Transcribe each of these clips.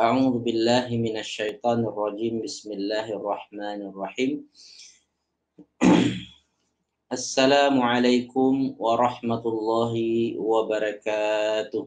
أعوذ بالله من الشيطان الرجيم. بسم الله الرحمن الرحيم. السلام عليكم ورحمة الله وبركاته.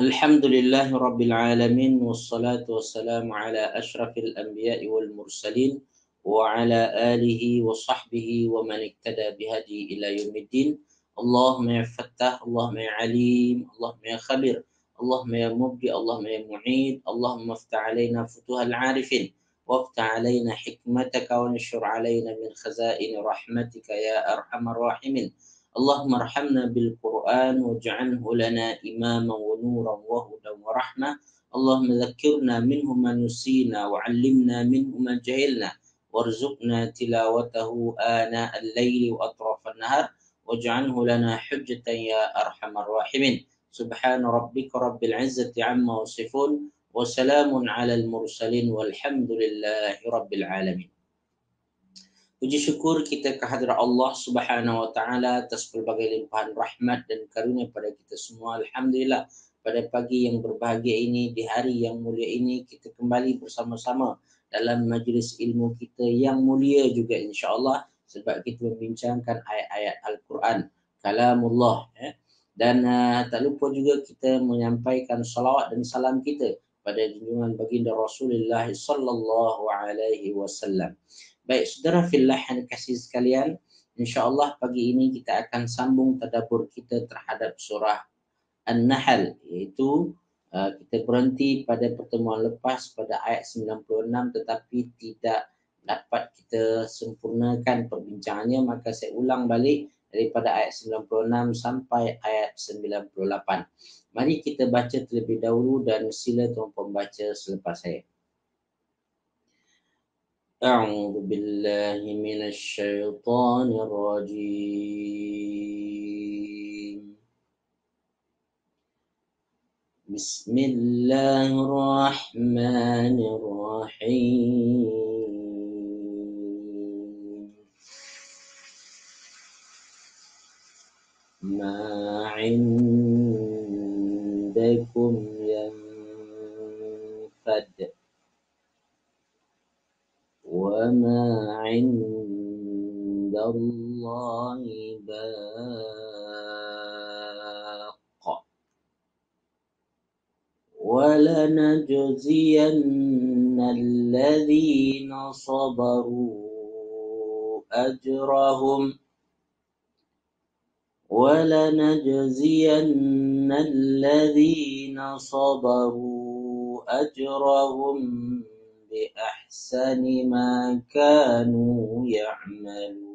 الحمد لله رب العالمين، والصلاة والسلام على أشرف الأنبياء والمرسلين وعلى آله وصحبه ومن اهتدى بهدي إلى يوم الدين. اللهم يا فتاح، اللهم يا عليم، اللهم يا خبير، اللهم يا مبدي، اللهم يا معيد، اللهم افتح علينا فتوح العارفين، وافتح علينا حكمتك، وانشر علينا من خزائن رحمتك يا أرحم الراحمين. اللهم ارحمنا بالقرآن واجعله لنا إماما ونورا وهدى ورحمة. اللهم ذكرنا منه ما نسينا، وعلمنا منه ما جهلنا، وارزقنا تلاوته آناء الليل وأطراف النهار، واجعله لنا حجة يا أرحم الراحمين. سبحان ربك رب العزة عما يصفون، وسلام على المرسلين، والحمد لله رب العالمين. Puji syukur kita kehadirat Allah Subhanahu wa taala atas pelbagai limpahan rahmat dan karunia pada kita semua. Alhamdulillah, pada pagi yang berbahagia ini, di hari yang mulia ini, kita kembali bersama-sama dalam majlis ilmu kita yang mulia juga insya-Allah, sebab kita membincangkan ayat-ayat Al-Quran, kalamullah, Dan tak lupa juga kita menyampaikan salawat dan salam kita pada junjungan baginda Rasulullah sallallahu alaihi wasallam. Baik, saudara fillah yang dikasihi sekalian, insya-Allah pagi ini kita akan sambung tadabbur kita terhadap surah An-Nahl, iaitu kita berhenti pada pertemuan lepas pada ayat 96, tetapi tidak dapat kita sempurnakan perbincangannya, maka saya ulang balik daripada ayat 96 sampai ayat 98. Mari kita baca terlebih dahulu dan sila tuan pembaca selepas saya. أعوذ بالله من الشيطان الرجيم. بسم الله الرحمن الرحيم. ما عندكم ينفد وما عند الله باق ولنجزين الذين صبروا أجرهم بأحسن ما كانوا يعملون.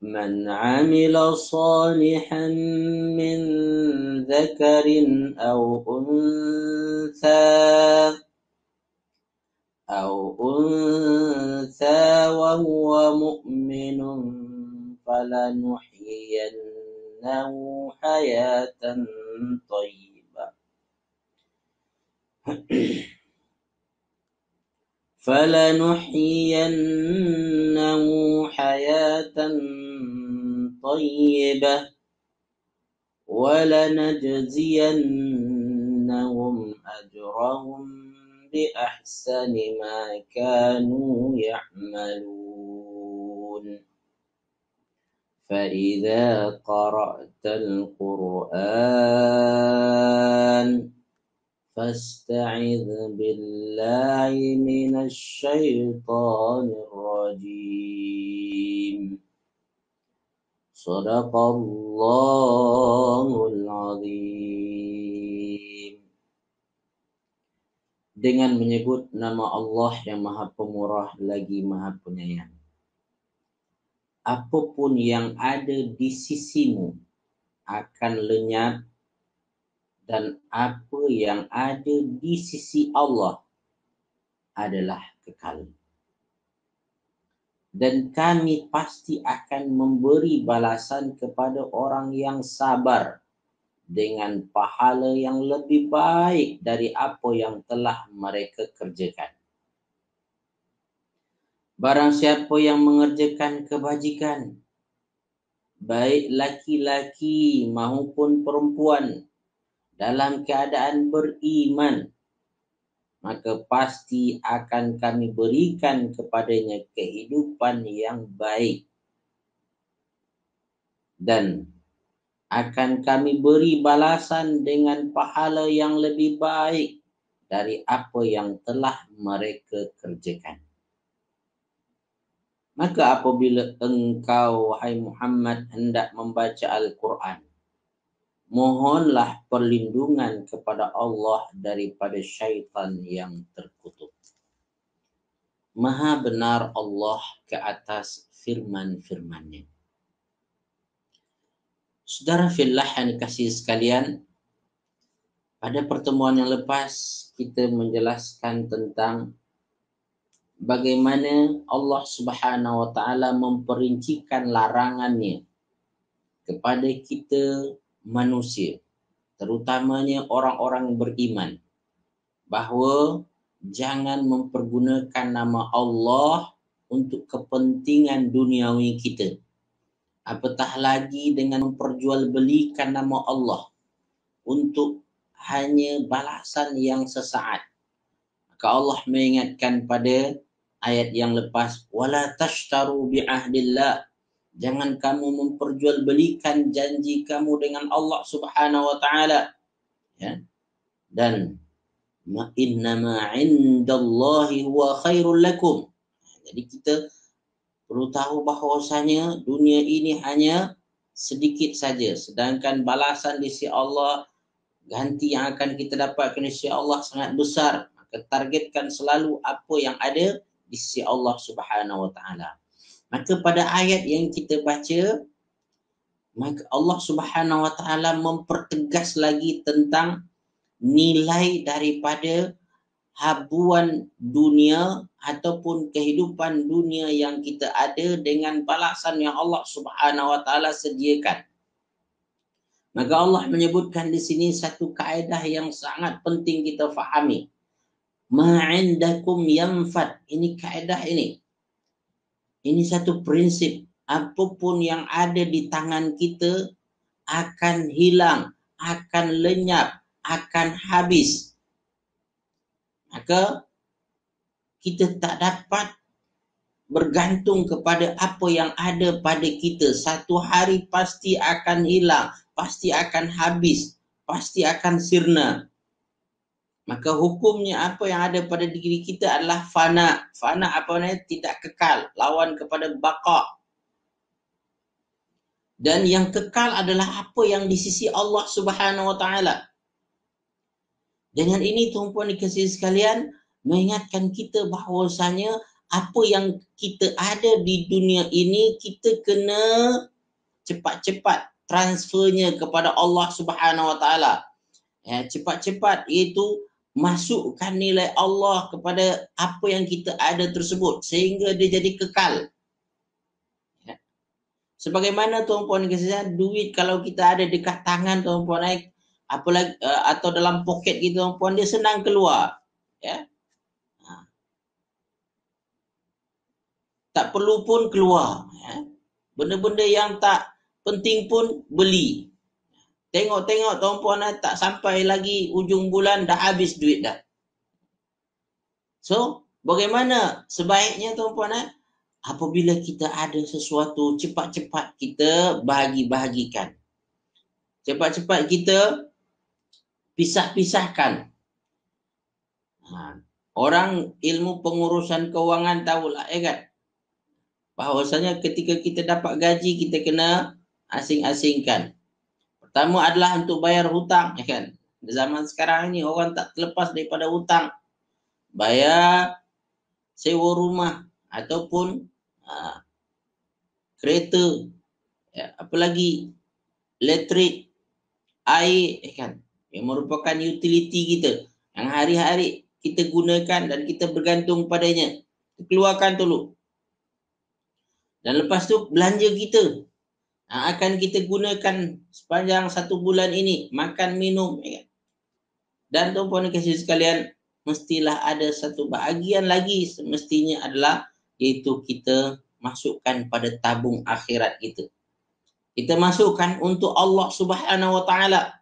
من عمل صالحا من ذكر أو أنثى وهو مؤمن فلنحيينه حياة طيبة ولنجزينهم أجرهم بأحسن ما كانوا يعملون. فإذا قرأت القرآن فاستعذ بالله من الشيطان الرجيم. صدق الله العظيم. Dengan menyebut nama Allah yang Maha Pemurah lagi Maha Penyayang. Apapun yang ada di sisimu akan lenyap, dan apa yang ada di sisi Allah adalah kekal. Dan kami pasti akan memberi balasan kepada orang yang sabar dengan pahala yang lebih baik dari apa yang telah mereka kerjakan. Barang siapa yang mengerjakan kebajikan baik laki-laki maupun perempuan, dalam keadaan beriman, maka pasti akan kami berikan kepadanya kehidupan yang baik. Dan akan kami beri balasan dengan pahala yang lebih baik dari apa yang telah mereka kerjakan. Maka apabila engkau, wahai Muhammad, hendak membaca Al-Quran, mohonlah perlindungan kepada Allah daripada syaitan yang terkutuk. Maha benar Allah ke atas firman-firman-Nya. Saudara fillah yang dikasihi sekalian, pada pertemuan yang lepas kita menjelaskan tentang bagaimana Allah Subhanahu wa taala memperincikan larangannya kepada kita manusia, terutamanya orang-orang beriman, bahawa jangan mempergunakan nama Allah untuk kepentingan duniawi kita. Apatah lagi dengan memperjualbelikan nama Allah untuk hanya balasan yang sesaat. Maka Allah mengingatkan pada ayat yang lepas, wala tashtaru bi'ahdillah, jangan kamu memperjualbelikan janji kamu dengan Allah Subhanahu wa taala, ya. Dan innama 'indallahi huwa khairul lakum. Jadi kita perlu tahu bahawasanya dunia ini hanya sedikit saja, sedangkan balasan di sisi Allah, ganti yang akan kita dapatkan di sisi Allah sangat besar. Maka targetkan selalu apa yang ada di sisi Allah Subhanahu wa taala. Maka pada ayat yang kita baca, maka Allah Subhanahu wa taala mempertegas lagi tentang nilai daripada habuan dunia ataupun kehidupan dunia yang kita ada dengan balasan yang Allah Subhanahu wa taala sediakan. Maka Allah menyebutkan di sini satu kaedah yang sangat penting kita fahami. Ma'indakum yanfad. Ini kaedah ini. Ini satu prinsip. Apapun yang ada di tangan kita akan hilang, akan lenyap, akan habis. Maka kita tak dapat bergantung kepada apa yang ada pada kita. Satu hari pasti akan hilang, pasti akan habis, pasti akan sirna. Maka hukumnya apa yang ada pada diri kita adalah fana. Fana apa namanya? Tidak kekal, lawan kepada baqa. Dan yang kekal adalah apa yang di sisi Allah Subhanahu wa taala. Dengan ini tuan-puan dikasihi sekalian, mengingatkan kita bahawasanya apa yang kita ada di dunia ini, kita kena cepat-cepat transfernya kepada Allah Subhanahu wa taala. Ya, cepat-cepat, iaitu masukkan nilai Allah kepada apa yang kita ada tersebut sehingga dia jadi kekal. Ya. Sebagaimana tuan-puan dikasihi, duit kalau kita ada dekat tangan tuan-puan, apalagi atau dalam poket kita tuan-puan, dia senang keluar, ya. Tak perlu pun keluar, ya. Benda-benda yang tak penting pun beli. Tengok-tengok tuan-puan, tak sampai lagi ujung bulan dah habis duit dah. So, bagaimana sebaiknya tuan-puan, apabila kita ada sesuatu, cepat-cepat kita bahagi-bahagikan. Cepat-cepat kita pisah-pisahkan. Orang ilmu pengurusan keuangan tahulah, kan? Bahawasanya ketika kita dapat gaji, kita kena asing-asingkan. Pertama adalah untuk bayar hutang, kan? Di zaman sekarang ini orang tak terlepas daripada hutang. Bayar sewa rumah ataupun kereta, ya, apalagi elektrik, air, kan? Yang merupakan utility kita yang hari-hari kita gunakan dan kita bergantung padanya. Keluarkan dulu. Dan lepas tu belanja kita akan kita gunakan sepanjang 1 bulan ini, makan, minum, ya. Dan tuan-puan kasih sekalian, mestilah ada satu bahagian lagi semestinya adalah, iaitu kita masukkan pada tabung akhirat kita. Kita masukkan untuk Allah Subhanahu wa taala.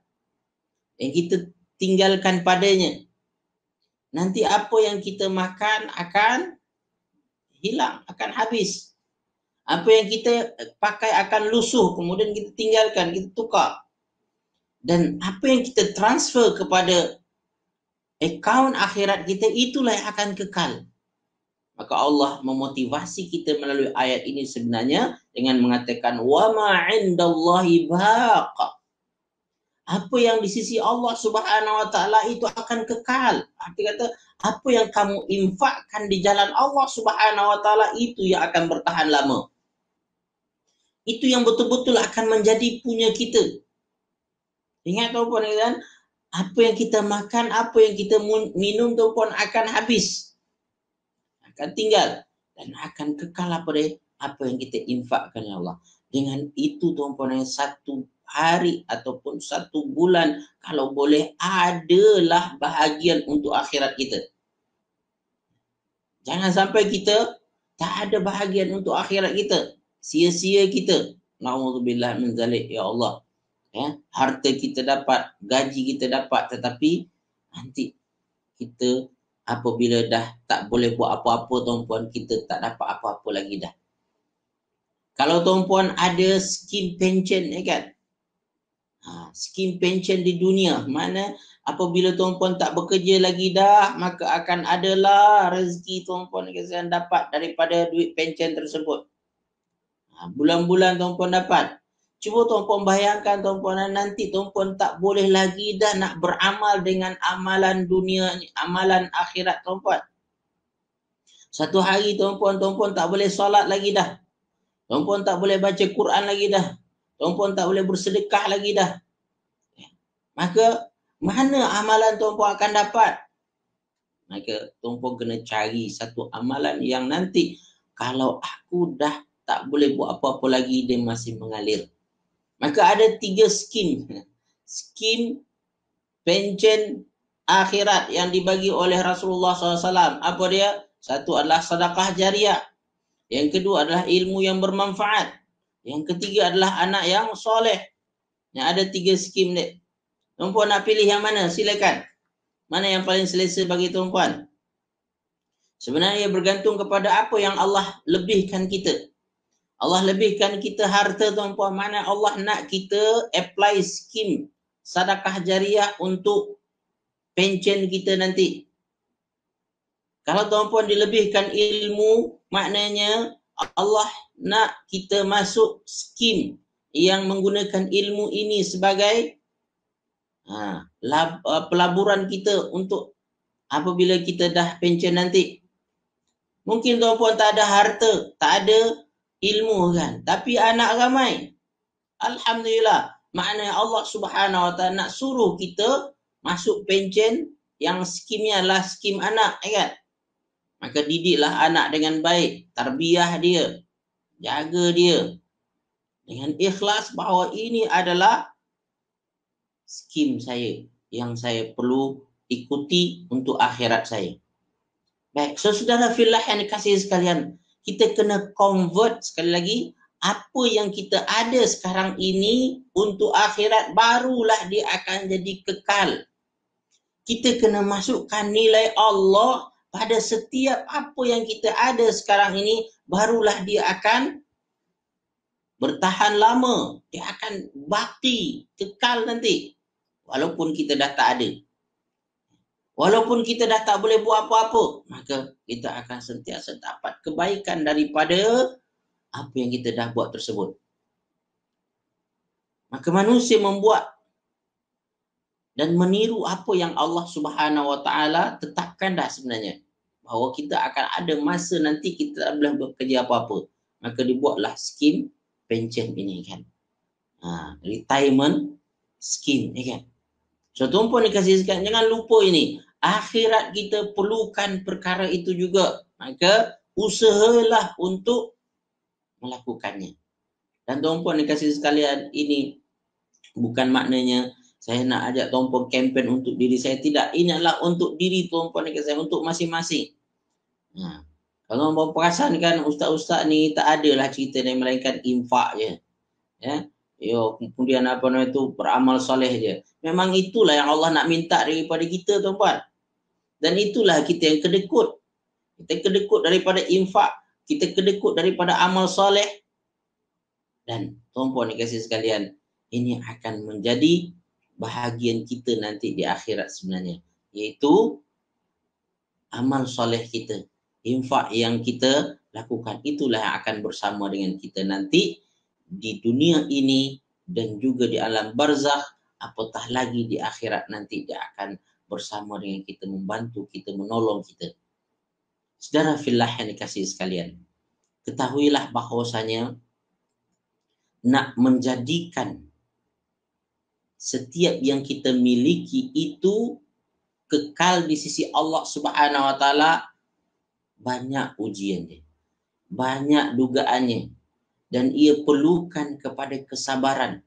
Yang kita tinggalkan padanya. Nanti apa yang kita makan akan hilang, akan habis. Apa yang kita pakai akan lusuh, kemudian kita tinggalkan, kita tukar. Dan apa yang kita transfer kepada akaun akhirat kita, itulah yang akan kekal. Maka Allah memotivasi kita melalui ayat ini sebenarnya dengan mengatakan wa ma 'indallahi baq. Apa yang di sisi Allah Subhanahu wa taala itu akan kekal. Arti kata apa yang kamu infakkan di jalan Allah Subhanahu wa taala itu yang akan bertahan lama. Itu yang betul-betul akan menjadi punya kita. Ingat tuan-puan kan, apa yang kita makan, apa yang kita minum tuan-puan akan habis. Akan tinggal dan akan kekal apa yang kita infakkan ya Allah. Dengan itu tuan-puan, satu hari ataupun satu bulan kalau boleh adalah bahagian untuk akhirat kita. Jangan sampai kita tak ada bahagian untuk akhirat kita. Sia-sia kita. Na'udzubillah min zalik ya Allah. Ya, harta kita dapat, gaji kita dapat, tetapi nanti kita apabila dah tak boleh buat apa-apa tuan-puan, kita tak dapat apa-apa lagi dah. Kalau tuan-puan ada skim pension kan, skim pension di dunia, mana apabila tuan-puan tak bekerja lagi dah, maka akan adalah rezeki tuan-puan yang dapat daripada duit pension tersebut. Bulan-bulan tuan-puan dapat. Cuba tuan-puan bayangkan tuan-puan, nanti tuan-puan tak boleh lagi dah nak beramal dengan amalan dunia, amalan akhirat tuan-puan. Satu hari tuan-puan tak boleh solat lagi dah. Tuan-puan tak boleh baca Quran lagi dah. Tuan-puan tak boleh bersedekah lagi dah. Maka mana amalan tuan-puan akan dapat? Maka tuan-puan kena cari satu amalan yang nanti kalau aku dah tak boleh buat apa-apa lagi, dia masih mengalir. Maka ada 3 skim. Skim pension akhirat yang dibagi oleh Rasulullah SAW. Apa dia? Satu adalah sedekah jariah. Yang kedua adalah ilmu yang bermanfaat. Yang ketiga adalah anak yang soleh. Yang ada 3 skim ni. Tuan-puan nak pilih yang mana? Silakan. Mana yang paling selesa bagi tuan-puan? Sebenarnya bergantung kepada apa yang Allah lebihkan kita. Allah lebihkan kita harta tuan-puan, mana Allah nak kita apply skim sedekah jariah untuk pension kita nanti. Kalau tuan-puan dilebihkan ilmu, maknanya Allah nak kita masuk skim yang menggunakan ilmu ini sebagai pelaburan kita untuk apabila kita dah pension nanti. Mungkin tuan-puan tak ada harta, tak ada ilmu kan, tapi anak ramai. Alhamdulillah, maknanya Allah Subhanahu wa taala nak suruh kita masuk pension yang skimnya adalah skim anak kan. Maka didiklah anak dengan baik, tarbiyah dia, jaga dia dengan ikhlas bahawa ini adalah skim saya yang saya perlu ikuti untuk akhirat saya. Baik, so saudara fillah yang dikasihi sekalian, kita kena convert sekali lagi apa yang kita ada sekarang ini untuk akhirat, barulah dia akan jadi kekal. Kita kena masukkan nilai Allah pada setiap apa yang kita ada sekarang ini, barulah dia akan bertahan lama. Dia akan baki, kekal nanti. Walaupun kita dah tak ada. Walaupun kita dah tak boleh buat apa-apa, maka kita akan sentiasa dapat kebaikan daripada apa yang kita dah buat tersebut. Maka manusia membuat dan meniru apa yang Allah Subhanahu wa taala tetapkan dah sebenarnya. Bahawa kita akan ada masa nanti kita tak boleh bekerja apa-apa. Maka dibuatlah skim pension ini kan. Retirement scheme kan. So tuan-puan dikasih sekalian, jangan lupa ini. Akhirat kita perlukan perkara itu juga. Maka usahalah untuk melakukannya. Dan tuan-puan dikasih sekalian, ini bukan maknanya saya nak ajak tuan-puan kempen untuk diri saya. Tidak, ini adalah untuk diri tuan-puan dikasih, untuk masing-masing. Kalau tuan-puan perasan kan, ustaz-ustaz ni tak adalah cerita ni, melainkan infak je. Ya. Kemudian apa namanya itu beramal soleh je. Memang itulah yang Allah nak minta daripada kita, tuan-puan. Dan itulah kita yang kedekut. Kita kedekut daripada infak, kita kedekut daripada amal soleh. Dan tuan-puan dikasih sekalian, ini akan menjadi bahagian kita nanti di akhirat sebenarnya. Iaitu amal soleh kita. Infak yang kita lakukan, itulah yang akan bersama dengan kita nanti di dunia ini dan juga di alam barzakh, apatah lagi di akhirat nanti dia akan bersama dengan kita, membantu kita, menolong kita. Saudara fillah yang dikasihi sekalian, ketahuilah bahwasanya nak menjadikan setiap yang kita miliki itu kekal di sisi Allah Subhanahu wa taala, banyak ujiannya, banyak dugaannya, dan ia perlukan kepada kesabaran.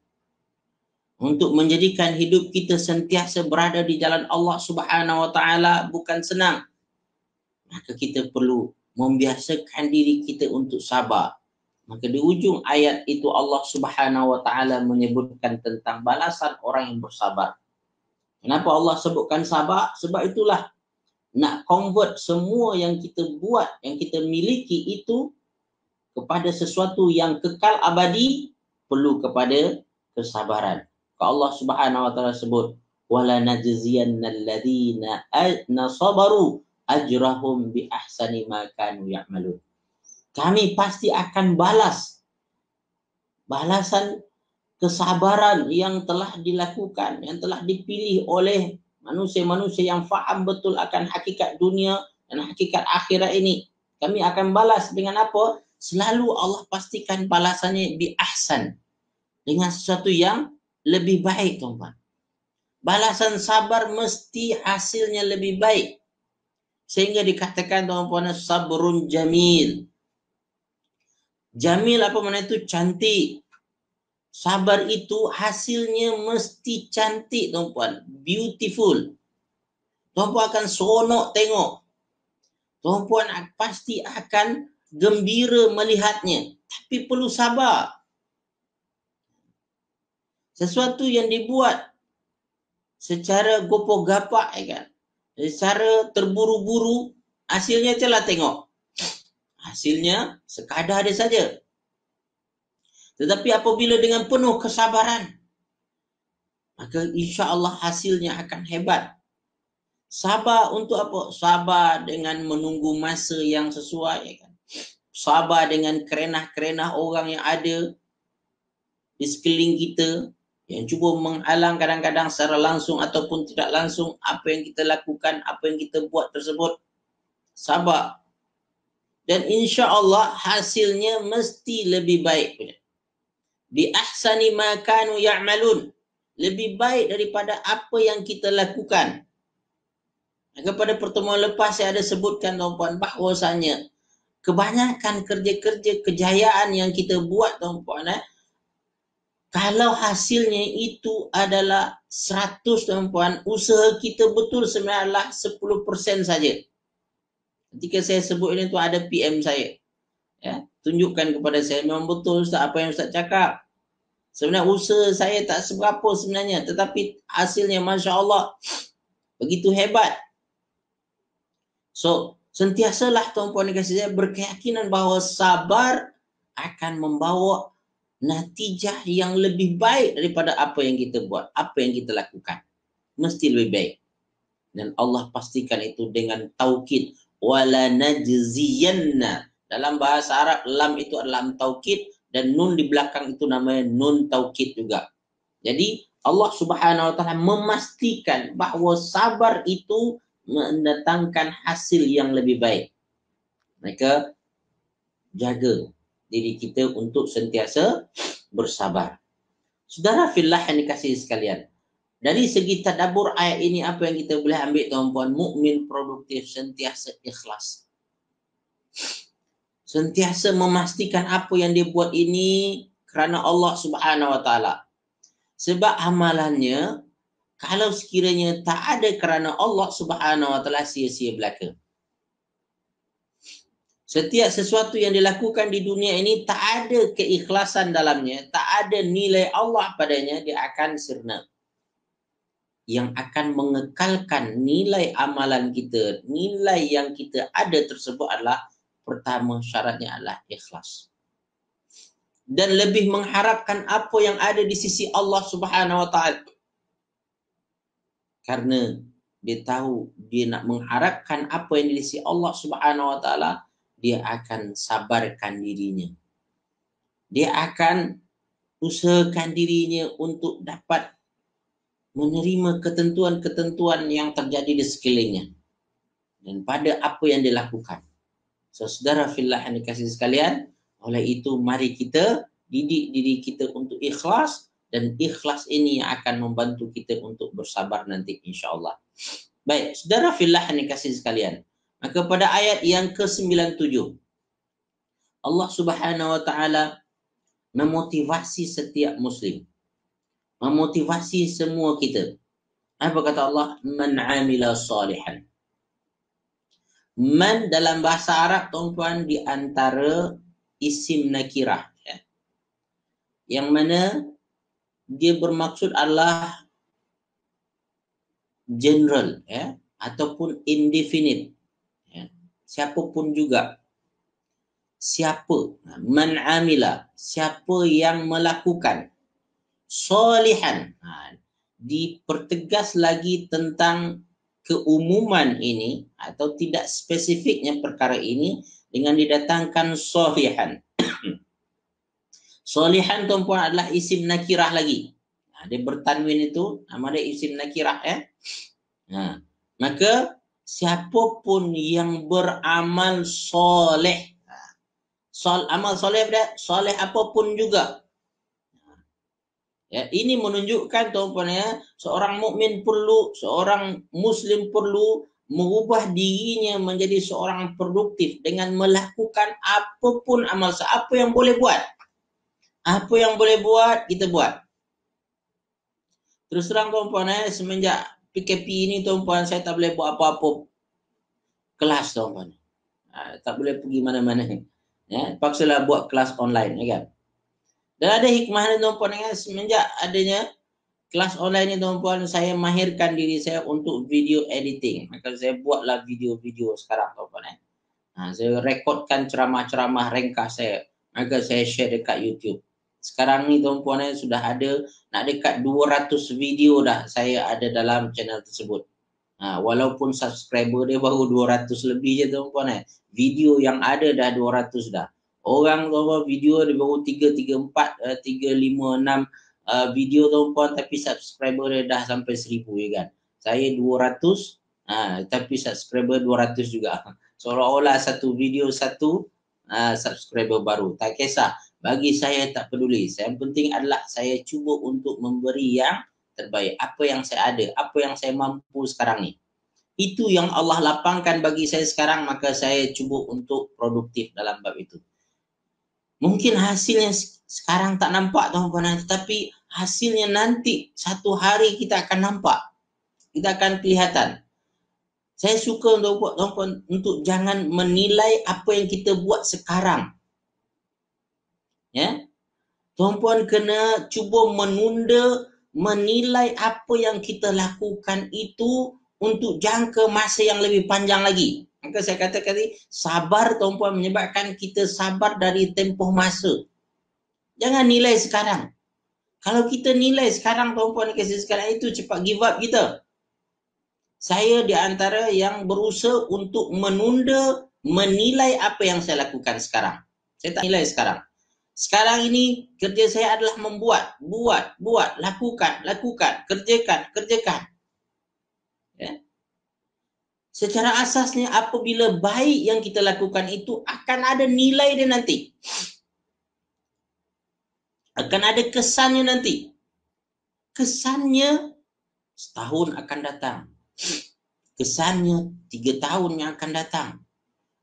Untuk menjadikan hidup kita sentiasa berada di jalan Allah Subhanahu wa taala bukan senang. Maka kita perlu membiasakan diri kita untuk sabar. Maka di ujung ayat itu Allah Subhanahu wa taala menyebutkan tentang balasan orang yang bersabar. Kenapa Allah sebutkan sabar? Sebab itulah nak convert semua yang kita buat, yang kita miliki itu kepada sesuatu yang kekal abadi, perlu kepada kesabaran. Allah Subhanahu wa taala sebut, wala najziyannal ladzina sabaru ajrahum bi ahsani ma kanu ya'malun. Kami pasti akan balas balasan kesabaran yang telah dilakukan, yang telah dipilih oleh manusia-manusia yang faham betul akan hakikat dunia dan hakikat akhirat ini. Kami akan balas dengan apa? Selalu Allah pastikan balasannya bi ahsan, dengan sesuatu yang lebih baik, tuan-tuan. Balasan sabar mesti hasilnya lebih baik. Sehingga dikatakan, tuan-tuan, sabrun jamil. Jamil apa makna itu? Cantik. Sabar itu hasilnya mesti cantik, tuan-tuan. Beautiful. Tuan-puan akan seronok tengok. Tuan-puan pasti akan gembira melihatnya. Tapi perlu sabar. Sesuatu yang dibuat secara gopoh-gapak, kan? Secara terburu-buru, hasilnya celah tengok. Hasilnya sekadar ada saja. Tetapi apabila dengan penuh kesabaran, maka insya-Allah hasilnya akan hebat. Sabar untuk apa? Sabar dengan menunggu masa yang sesuai, kan? Sabar dengan kerenah-kerenah orang yang ada di sekeliling kita, yang cuba menghalang kadang-kadang secara langsung ataupun tidak langsung apa yang kita lakukan, apa yang kita buat tersebut. Sabar. Dan insya-Allah hasilnya mesti lebih baik punya. Bi ahsani ma kanu ya'malun. Lebih baik daripada apa yang kita lakukan. Pada pertemuan lepas saya ada sebutkan, tuan-puan, bahwasanya kebanyakan kerja-kerja kejayaan yang kita buat, tuan-puan, kalau hasilnya itu adalah 100, tuan-puan, usaha kita betul sebenarnya 10% saja. Ketika saya sebut ini, tu ada PM saya. Ya, tunjukkan kepada saya, memang betul Ustaz apa yang Ustaz cakap. Sebenarnya usaha saya tak seberapa sebenarnya, tetapi hasilnya Masya Allah begitu hebat. So, sentiasalah tuan-puan dikasih saya berkeyakinan bahawa sabar akan membawa natijah yang lebih baik daripada apa yang kita buat, apa yang kita lakukan. Mesti lebih baik. Dan Allah pastikan itu dengan taukid. Wala najziyanna. Dalam bahasa Arab, lam itu adalah lam taukid dan nun di belakang itu namanya nun taukid juga. Jadi Allah Subhanahu wa taala memastikan bahawa sabar itu mendatangkan hasil yang lebih baik. Maka jaga diri kita untuk sentiasa bersabar. Saudara fillah yang dikasihi sekalian, dari segi tadabbur ayat ini apa yang kita boleh ambil, tuan-puan? Mukmin produktif sentiasa ikhlas. Sentiasa memastikan apa yang dia buat ini kerana Allah Subhanahu wa taala. Sebab amalannya kalau sekiranya tak ada kerana Allah Subhanahu wa taala, sia-sia belaka. Setiap sesuatu yang dilakukan di dunia ini tak ada keikhlasan dalamnya, tak ada nilai Allah padanya, dia akan sirna. Yang akan mengekalkan nilai amalan kita, nilai yang kita ada tersebut adalah, pertama syaratnya adalah ikhlas. Dan lebih mengharapkan apa yang ada di sisi Allah Subhanahu wa taala. Karena dia tahu dia nak mengharapkan apa yang di sisi Allah Subhanahu wa taala, dia akan sabarkan dirinya. Dia akan usahakan dirinya untuk dapat menerima ketentuan-ketentuan yang terjadi di sekelilingnya dan pada apa yang dilakukan. So, saudara fillah yang dikasihi sekalian, oleh itu mari kita didik diri kita untuk ikhlas, dan ikhlas ini yang akan membantu kita untuk bersabar nanti insya-Allah. Baik, saudara fillah yang dikasihi sekalian, maka pada ayat yang ke-97 Allah Subhanahu wa taala memotivasi setiap muslim, memotivasi semua kita. Apa kata Allah? Man amila salihan. Man dalam bahasa Arab, tuan-tuan, di antara isim nakirah, ya. Yang mana dia bermaksud adalah general, ya, ataupun indefinite, ya. Siapapun juga. Siapa? Man amila, siapa yang melakukan. Solihan, dipertegas lagi tentang keumuman ini atau tidak spesifiknya perkara ini dengan didatangkan solihan. Solihan, tuan-puan, adalah isim nakirah lagi. Dia bertanwin itu, nama dia isim nakirah, ya. Maka siapapun yang beramal soleh, amal soleh dia, soleh apapun juga. Ya, ini menunjukkan, tuan-tuan, ya, seorang mukmin perlu, seorang muslim perlu mengubah dirinya menjadi seorang produktif dengan melakukan apapun amal, apa yang boleh buat. Apa yang boleh buat, kita buat. Terus terang, tuan-tuan, ya, semenjak PKP ini, tuan-tuan, saya tak boleh buat apa-apa kelas, tuan-tuan. Tak boleh pergi mana-mana. Ya, paksalah buat kelas online, ya kan? Dan ada hikmahnya, tuan-puan, semenjak adanya kelas online ini, tuan-puan, saya mahirkan diri saya untuk video editing. Maka saya buatlah video-video sekarang, tuan-puan. Saya rekodkan ceramah-ceramah ringkas saya. Maka saya share dekat YouTube. Sekarang ni, tuan-puan, sudah ada nak dekat 200 video dah saya ada dalam channel tersebut. Walaupun subscriber dia baru 200 lebih je, tuan-puan. Video yang ada dah 200 dah. Orang, tuan-puan, video dia baru 3, 4, 3, 5, 6 video, tuan-puan, tapi subscriber dia dah sampai 1000, ya kan. Saya 200, tapi subscriber 200 juga. Seolah-olah satu video satu subscriber baru. Tak kisah. Bagi saya tak peduli. Yang penting adalah saya cuba untuk memberi yang terbaik. Apa yang saya ada, apa yang saya mampu sekarang ni. Itu yang Allah lapangkan bagi saya sekarang, maka saya cuba untuk produktif dalam bab itu. Mungkin hasilnya sekarang tak nampak, tuan-tuan, tetapi hasilnya nanti satu hari kita akan nampak. Kita akan kelihatan. Saya suka untuk buat, tuan-tuan, untuk jangan menilai apa yang kita buat sekarang. Ya. Tuan-tuan kena cuba menunda menilai apa yang kita lakukan itu untuk jangka masa yang lebih panjang lagi. Maka saya katakan tadi, sabar, tuan-puan, menyebabkan kita sabar dari tempoh masa. Jangan nilai sekarang. Kalau kita nilai sekarang, tuan-puan, kasih sekarang itu cepat give up kita. Saya di antara yang berusaha untuk menunda menilai apa yang saya lakukan sekarang. Saya tak nilai sekarang. Sekarang ini kerja saya adalah membuat, buat, lakukan, kerjakan. Ya. Secara asasnya apabila baik yang kita lakukan itu akan ada nilai dia nanti. Akan ada kesannya nanti. Kesannya setahun akan datang. Kesannya 3 tahun yang akan datang.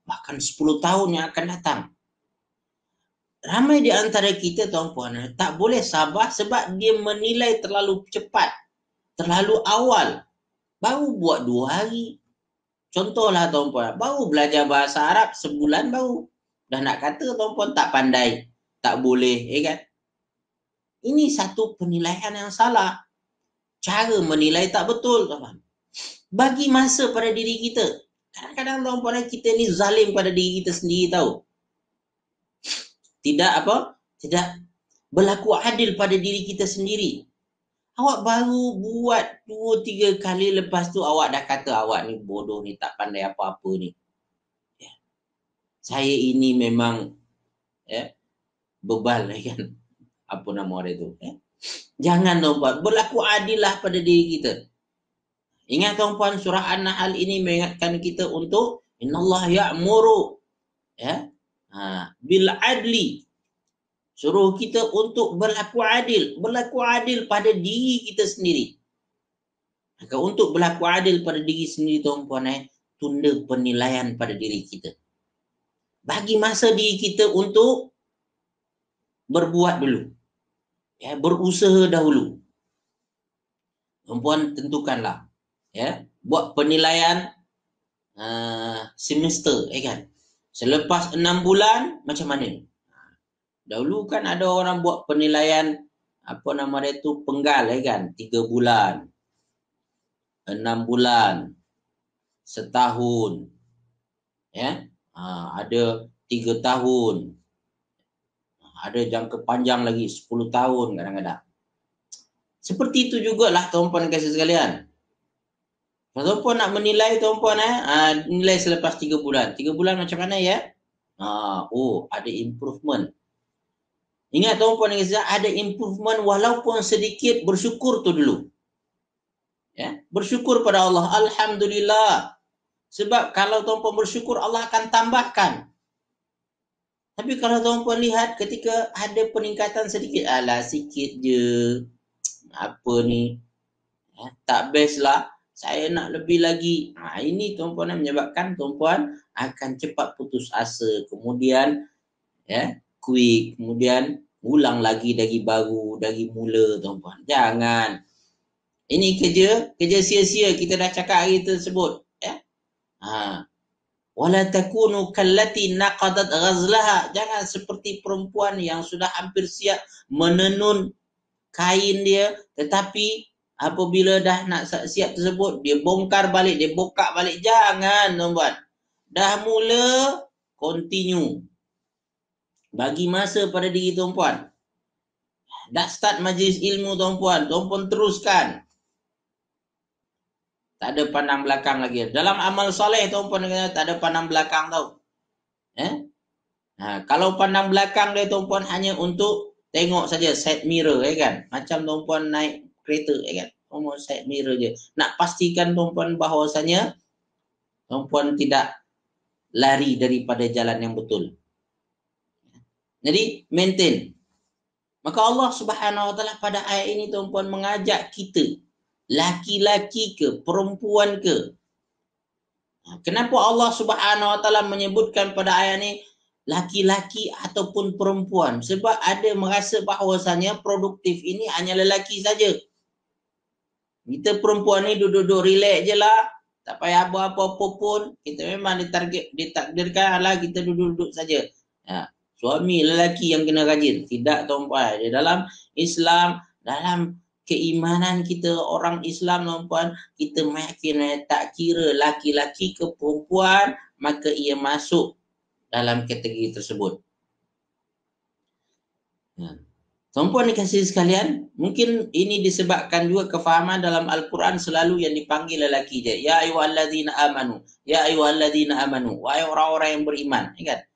Bahkan 10 tahun yang akan datang. Ramai di antara kita, tuan-puan, tak boleh sabar sebab dia menilai terlalu cepat. Terlalu awal. Baru buat 2 hari. Contohlah, tuan-puan, baru belajar bahasa Arab sebulan baru. Dah nak kata, tuan-puan, tak pandai, tak boleh, kan? Ini satu penilaian yang salah. Cara menilai tak betul, tuan. Bagi masa pada diri kita. Kadang-kadang tuan-tuan kita ni zalim pada diri kita sendiri tahu. Tidak apa? Tidak berlaku adil pada diri kita sendiri. Awak baru buat 2-3 kali, lepas tu awak dah kata awak ni bodoh ni, tak pandai apa-apa ni. Ya. Saya ini memang bebal kan. Apa nama orang itu? Jangan tuan-puan, berlaku adil lah pada diri kita. Ingat tuan-puan, surah An-Nahl ini mengingatkan kita untuk innallaha ya'muru bil adli. Suruh kita untuk berlaku adil pada diri kita sendiri. Maka untuk berlaku adil pada diri sendiri, tuan-puan, tunda penilaian pada diri kita. Bagi masa diri kita untuk berbuat dulu. Berusaha dahulu. Tuan-puan tentukanlah. Buat penilaian semester, kan? Selepas 6 bulan, macam mana? Dahulu kan ada orang buat penilaian, apa nama dia tu, penggal, kan? 3 bulan, 6 bulan, setahun, ada 3 tahun, ada jangka panjang lagi 10 tahun kadang-kadang. Seperti itu jugalah tuan-puan kasih sekalian. Kalau tuan-puan nak menilai, tuan-puan nilai selepas 3 bulan. 3 bulan macam mana ya? Ada improvement. Ingat tuan-puan, ada improvement walaupun sedikit, bersyukur tu dulu. Bersyukur pada Allah. Alhamdulillah. Sebab kalau tuan-puan bersyukur, Allah akan tambahkan. Tapi kalau tuan-puan lihat ketika ada peningkatan sedikit, alah sikit je. Apa ni? Tak best lah. Saya nak lebih lagi. Ini tuan-puan menyebabkan tuan-puan akan cepat putus asa. Kemudian quick, kemudian ulang lagi dari baru, dari mula, tuan-puan. Jangan. Ini kerja sia-sia. Kita dah cakap hari tersebut. Wala takunu kallati naqadat ghazlaha. Jangan seperti perempuan yang sudah hampir siap menenun kain dia, tetapi apabila dah nak siap tersebut, dia bongkar balik, dia buka balik. Jangan, tuan-puan. Dah mula, continue. Bagi masa pada diri tuan-puan. Dah start majlis ilmu, tuan-puan. Tuan-puan teruskan. Tak ada pandang belakang lagi. Dalam amal soleh, tuan-puan, tak ada pandang belakang tau. Kalau pandang belakang dia, tuan-puan, hanya untuk tengok saja side mirror, kan? Macam tuan-puan naik kereta, kan? Tuan-puan side mirror je. Nak pastikan tuan-puan bahawasanya tuan-puan tidak lari daripada jalan yang betul. Jadi, maintain. Maka Allah Subhanahu Wa Taala pada ayat ini, tuan-puan, mengajak kita, laki-laki ke, perempuan ke. Kenapa Allah Subhanahu Wa Taala menyebutkan pada ayat ini laki-laki ataupun perempuan? Sebab ada merasa bahawasanya produktif ini hanya lelaki saja. Kita perempuan ni duduk-duduk relax je lah. Tak payah apa-apa pun. Kita memang ditakdirkan lah kita duduk-duduk saja. Suami lelaki yang kena rajin. Tidak, tuan-puan. Di dalam Islam, dalam keimanan kita orang Islam, tuan-puan, kita makin tak kira laki-laki ke perempuan, maka ia masuk dalam kategori tersebut. Tuan-puan dikasihi sekalian, mungkin ini disebabkan juga kefahaman dalam Al-Quran selalu yang dipanggil lelaki je. Ya ayyuhalladzina amanu. Ya ayyuhalladzina amanu. Wahai orang-orang yang beriman. Ingat.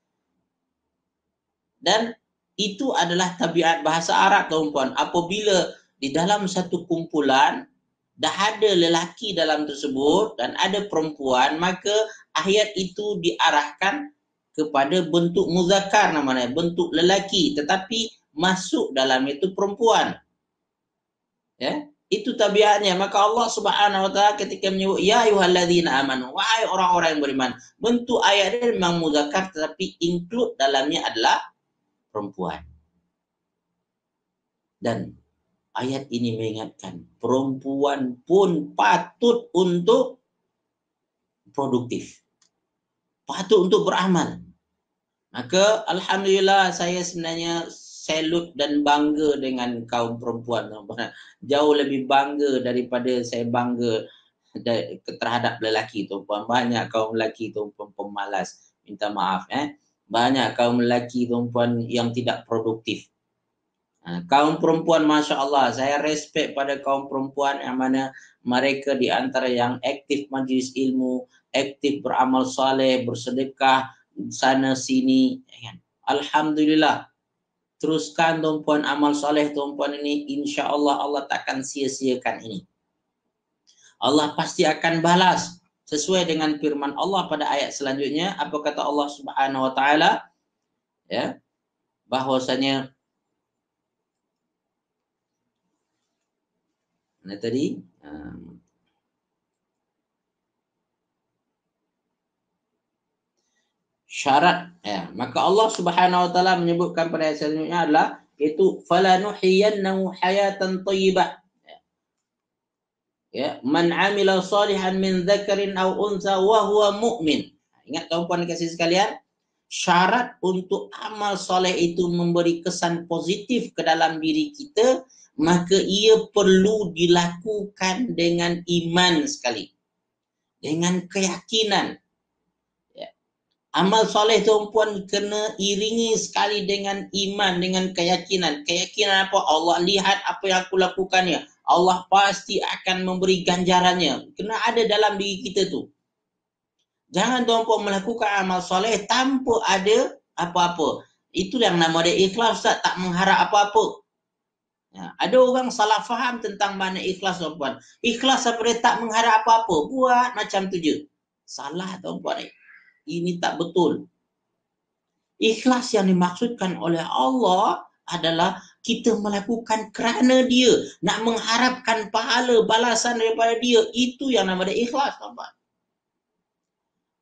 Dan itu adalah tabiat bahasa Arab, tuan-puan. Apabila di dalam satu kumpulan dah ada lelaki dalam tersebut dan ada perempuan, maka ayat itu diarahkan kepada bentuk muzakkar namanya, bentuk lelaki, tetapi masuk dalam itu perempuan. Itu tabiatnya. Maka Allah Subhanahu Wa Taala ketika menyebut ya ayyuhalladzina amanu, wahai orang-orang yang beriman, bentuk ayat dia memang muzakkar tetapi include dalamnya adalah perempuan. Dan ayat ini mengingatkan perempuan pun patut untuk produktif. Patut untuk beramal. Maka alhamdulillah saya sebenarnya salut dan bangga dengan kaum perempuan, tuan-tuan. Jauh lebih bangga daripada saya bangga terhadap lelaki, tuan-puan. Banyak kaum lelaki, tuan-puan, pemalas. Minta maaf. Banyak kaum lelaki, tuan-puan, yang tidak produktif. Kaum perempuan, Masya Allah, saya respect pada kaum perempuan yang mana mereka di antara yang aktif majlis ilmu, aktif beramal saleh, bersedekah, sana sini. Alhamdulillah. Teruskan tuan-puan amal saleh tuan-puan ini, insya Allah Allah takkan sia-siakan ini. Allah pasti akan balas sesuai dengan firman Allah pada ayat selanjutnya. Apa kata Allah Subhanahu wa taala? Ya, bahwasanya tadi syarat, ya, maka Allah Subhanahu wa taala menyebutkan pada ayat selanjutnya adalah itu falanuhiyannahu hayatan thayyibah. Ya, man amila salihan min dzakarin aw unsa wa huwa mu'min. Ingat kawan-kawan kasih sekalian, syarat untuk amal soleh itu memberi kesan positif ke dalam diri kita, maka ia perlu dilakukan dengan iman sekali, dengan keyakinan. Ya. Amal soleh tuan-puan kena iringi sekali dengan iman, dengan keyakinan. Keyakinan apa? Allah lihat apa yang aku lakukannya. Allah pasti akan memberi ganjarannya. Kena ada dalam diri kita tu. Jangan tuan-puan melakukan amal soleh tanpa ada apa-apa. Itu yang nama dia ikhlas, tak mengharap apa-apa. Ya, ada orang salah faham tentang mana ikhlas, tuan-puan. Ikhlas seperti tak mengharap apa-apa. Buat macam tu je. Salah, tuan-puan. Ini tak betul. Ikhlas yang dimaksudkan oleh Allah adalah kita melakukan kerana dia, nak mengharapkan pahala balasan daripada dia. Itu yang nama dia ikhlas, tuan-puan.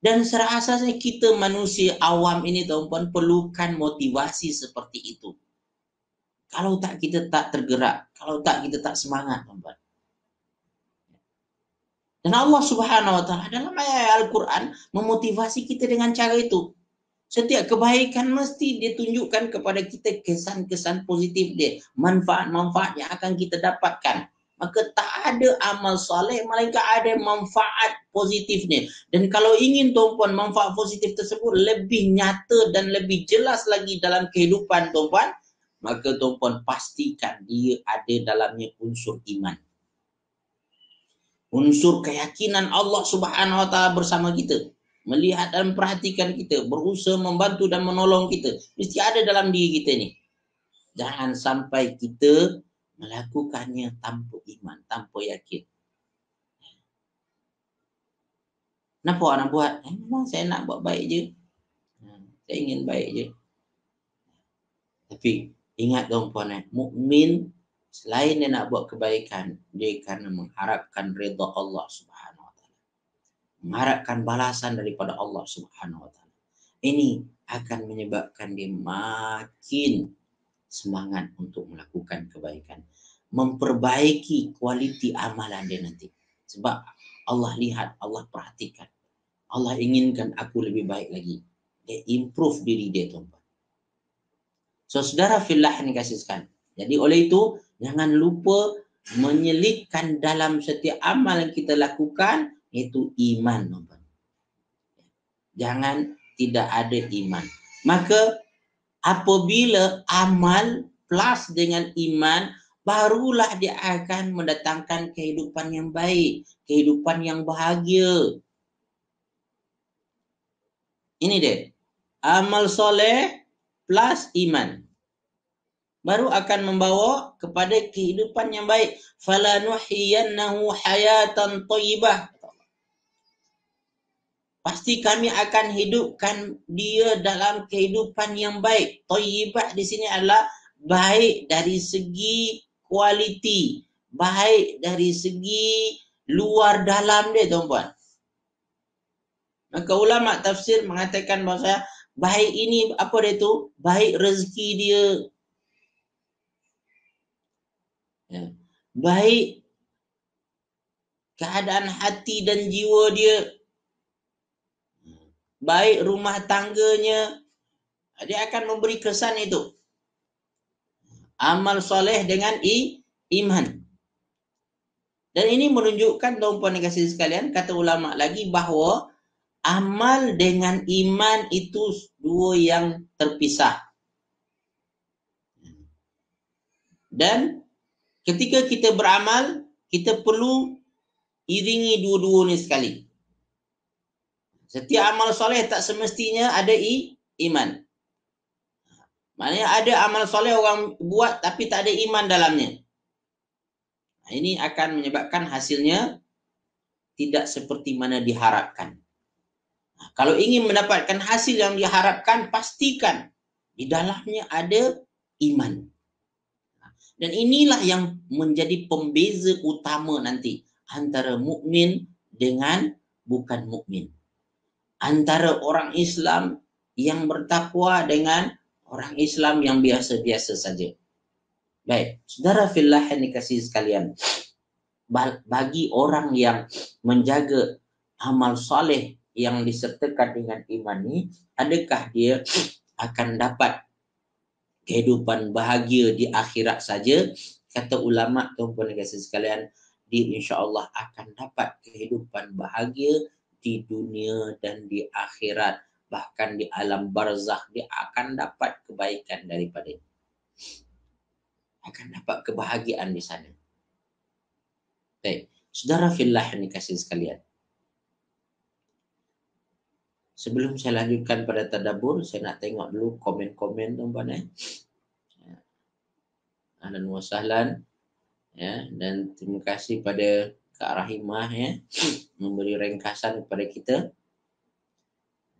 Dan secara asasnya kita manusia awam ini, tuan-puan, perlukan motivasi seperti itu. Kalau tak, kita tak tergerak. Kalau tak, kita tak semangat, tuan-puan. Dan Allah Subhanahu wa taala dalam ayat Al-Quran memotivasi kita dengan cara itu. Setiap kebaikan mesti dia tunjukkan kepada kita kesan-kesan positif dia. Manfaat-manfaat yang akan kita dapatkan. Maka tak ada amal soleh, melainkan ada manfaat positifnya. Dan kalau ingin tuan-puan manfaat positif tersebut lebih nyata dan lebih jelas lagi dalam kehidupan tuan-puan, maka tuan-puan pastikan dia ada dalamnya unsur iman. Unsur keyakinan Allah Subhanahu wa taala bersama kita. Melihat dan perhatikan kita, berusaha membantu dan menolong kita. Mesti ada dalam diri kita ni. Jangan sampai kita melakukannya tanpa iman, tanpa yakin. Kenapa orang buat? Memang saya nak buat baik je. Saya ingin baik je. Tapi ingat tuan-puan, mukmin selain dia nak buat kebaikan, dia kerana mengharapkan redha Allah Subhanahu wa taala. Mengharapkan balasan daripada Allah Subhanahu wa taala. Ini akan menyebabkan dia makin semangat untuk melakukan kebaikan. Memperbaiki kualiti amalan dia nanti. Sebab Allah lihat, Allah perhatikan. Allah inginkan aku lebih baik lagi. Dia improve diri dia, tuan-tuan. So, saudara fillah ni kasihkan. Jadi oleh itu, jangan lupa menyelipkan dalam setiap amal yang kita lakukan, itu iman, tuan-tuan. Jangan tidak ada iman. Maka apabila amal plus dengan iman, barulah dia akan mendatangkan kehidupan yang baik, kehidupan yang bahagia. Ini dia. Amal soleh plus iman. Baru akan membawa kepada kehidupan yang baik. Falanuhiyannahu hayatan thayyibah. Pasti kami akan hidupkan dia dalam kehidupan yang baik. Thayyibah di sini adalah baik dari segi kualiti, baik dari segi luar dalam dia, tuan-puan. Maka ulama tafsir mengatakan bahawa baik ini apa dia tu? Baik rezeki dia. Ya. Baik keadaan hati dan jiwa dia. Baik rumah tangganya. Dia akan memberi kesan itu. Amal soleh dengan iman. Dan ini menunjukkan tuan-tuan dan kasih sekalian, kata ulama lagi bahawa amal dengan iman itu dua yang terpisah. Dan ketika kita beramal, kita perlu iringi dua-dua ni sekali. Setiap amal soleh tak semestinya ada iman. Maknanya ada amal soleh orang buat tapi tak ada iman dalamnya. Ini akan menyebabkan hasilnya tidak seperti mana diharapkan. Kalau ingin mendapatkan hasil yang diharapkan, pastikan di dalamnya ada iman. Dan inilah yang menjadi pembeza utama nanti antara mukmin dengan bukan mukmin. Antara orang Islam yang bertakwa dengan orang Islam yang biasa-biasa saja. Baik, saudara fillah yang dikasihi sekalian, bagi orang yang menjaga amal soleh yang disertakan dengan iman ini, adakah dia akan dapat kehidupan bahagia di akhirat saja? Kata ulama, tuan-tuan dan kasih sekalian, dia insya-Allah akan dapat kehidupan bahagia di dunia dan di akhirat, bahkan di alam barzakh dia akan dapat kebaikan daripada itu. Akan dapat kebahagiaan di sana. Baik, saudara fillah yang dikasihi sekalian. Sebelum saya lanjutkan pada tadabbur, saya nak tengok dulu komen-komen tuan-tuan. Ahlan wa sahlan. Ya, dan terima kasih pada Kak Rahimah memberi ringkasan kepada kita.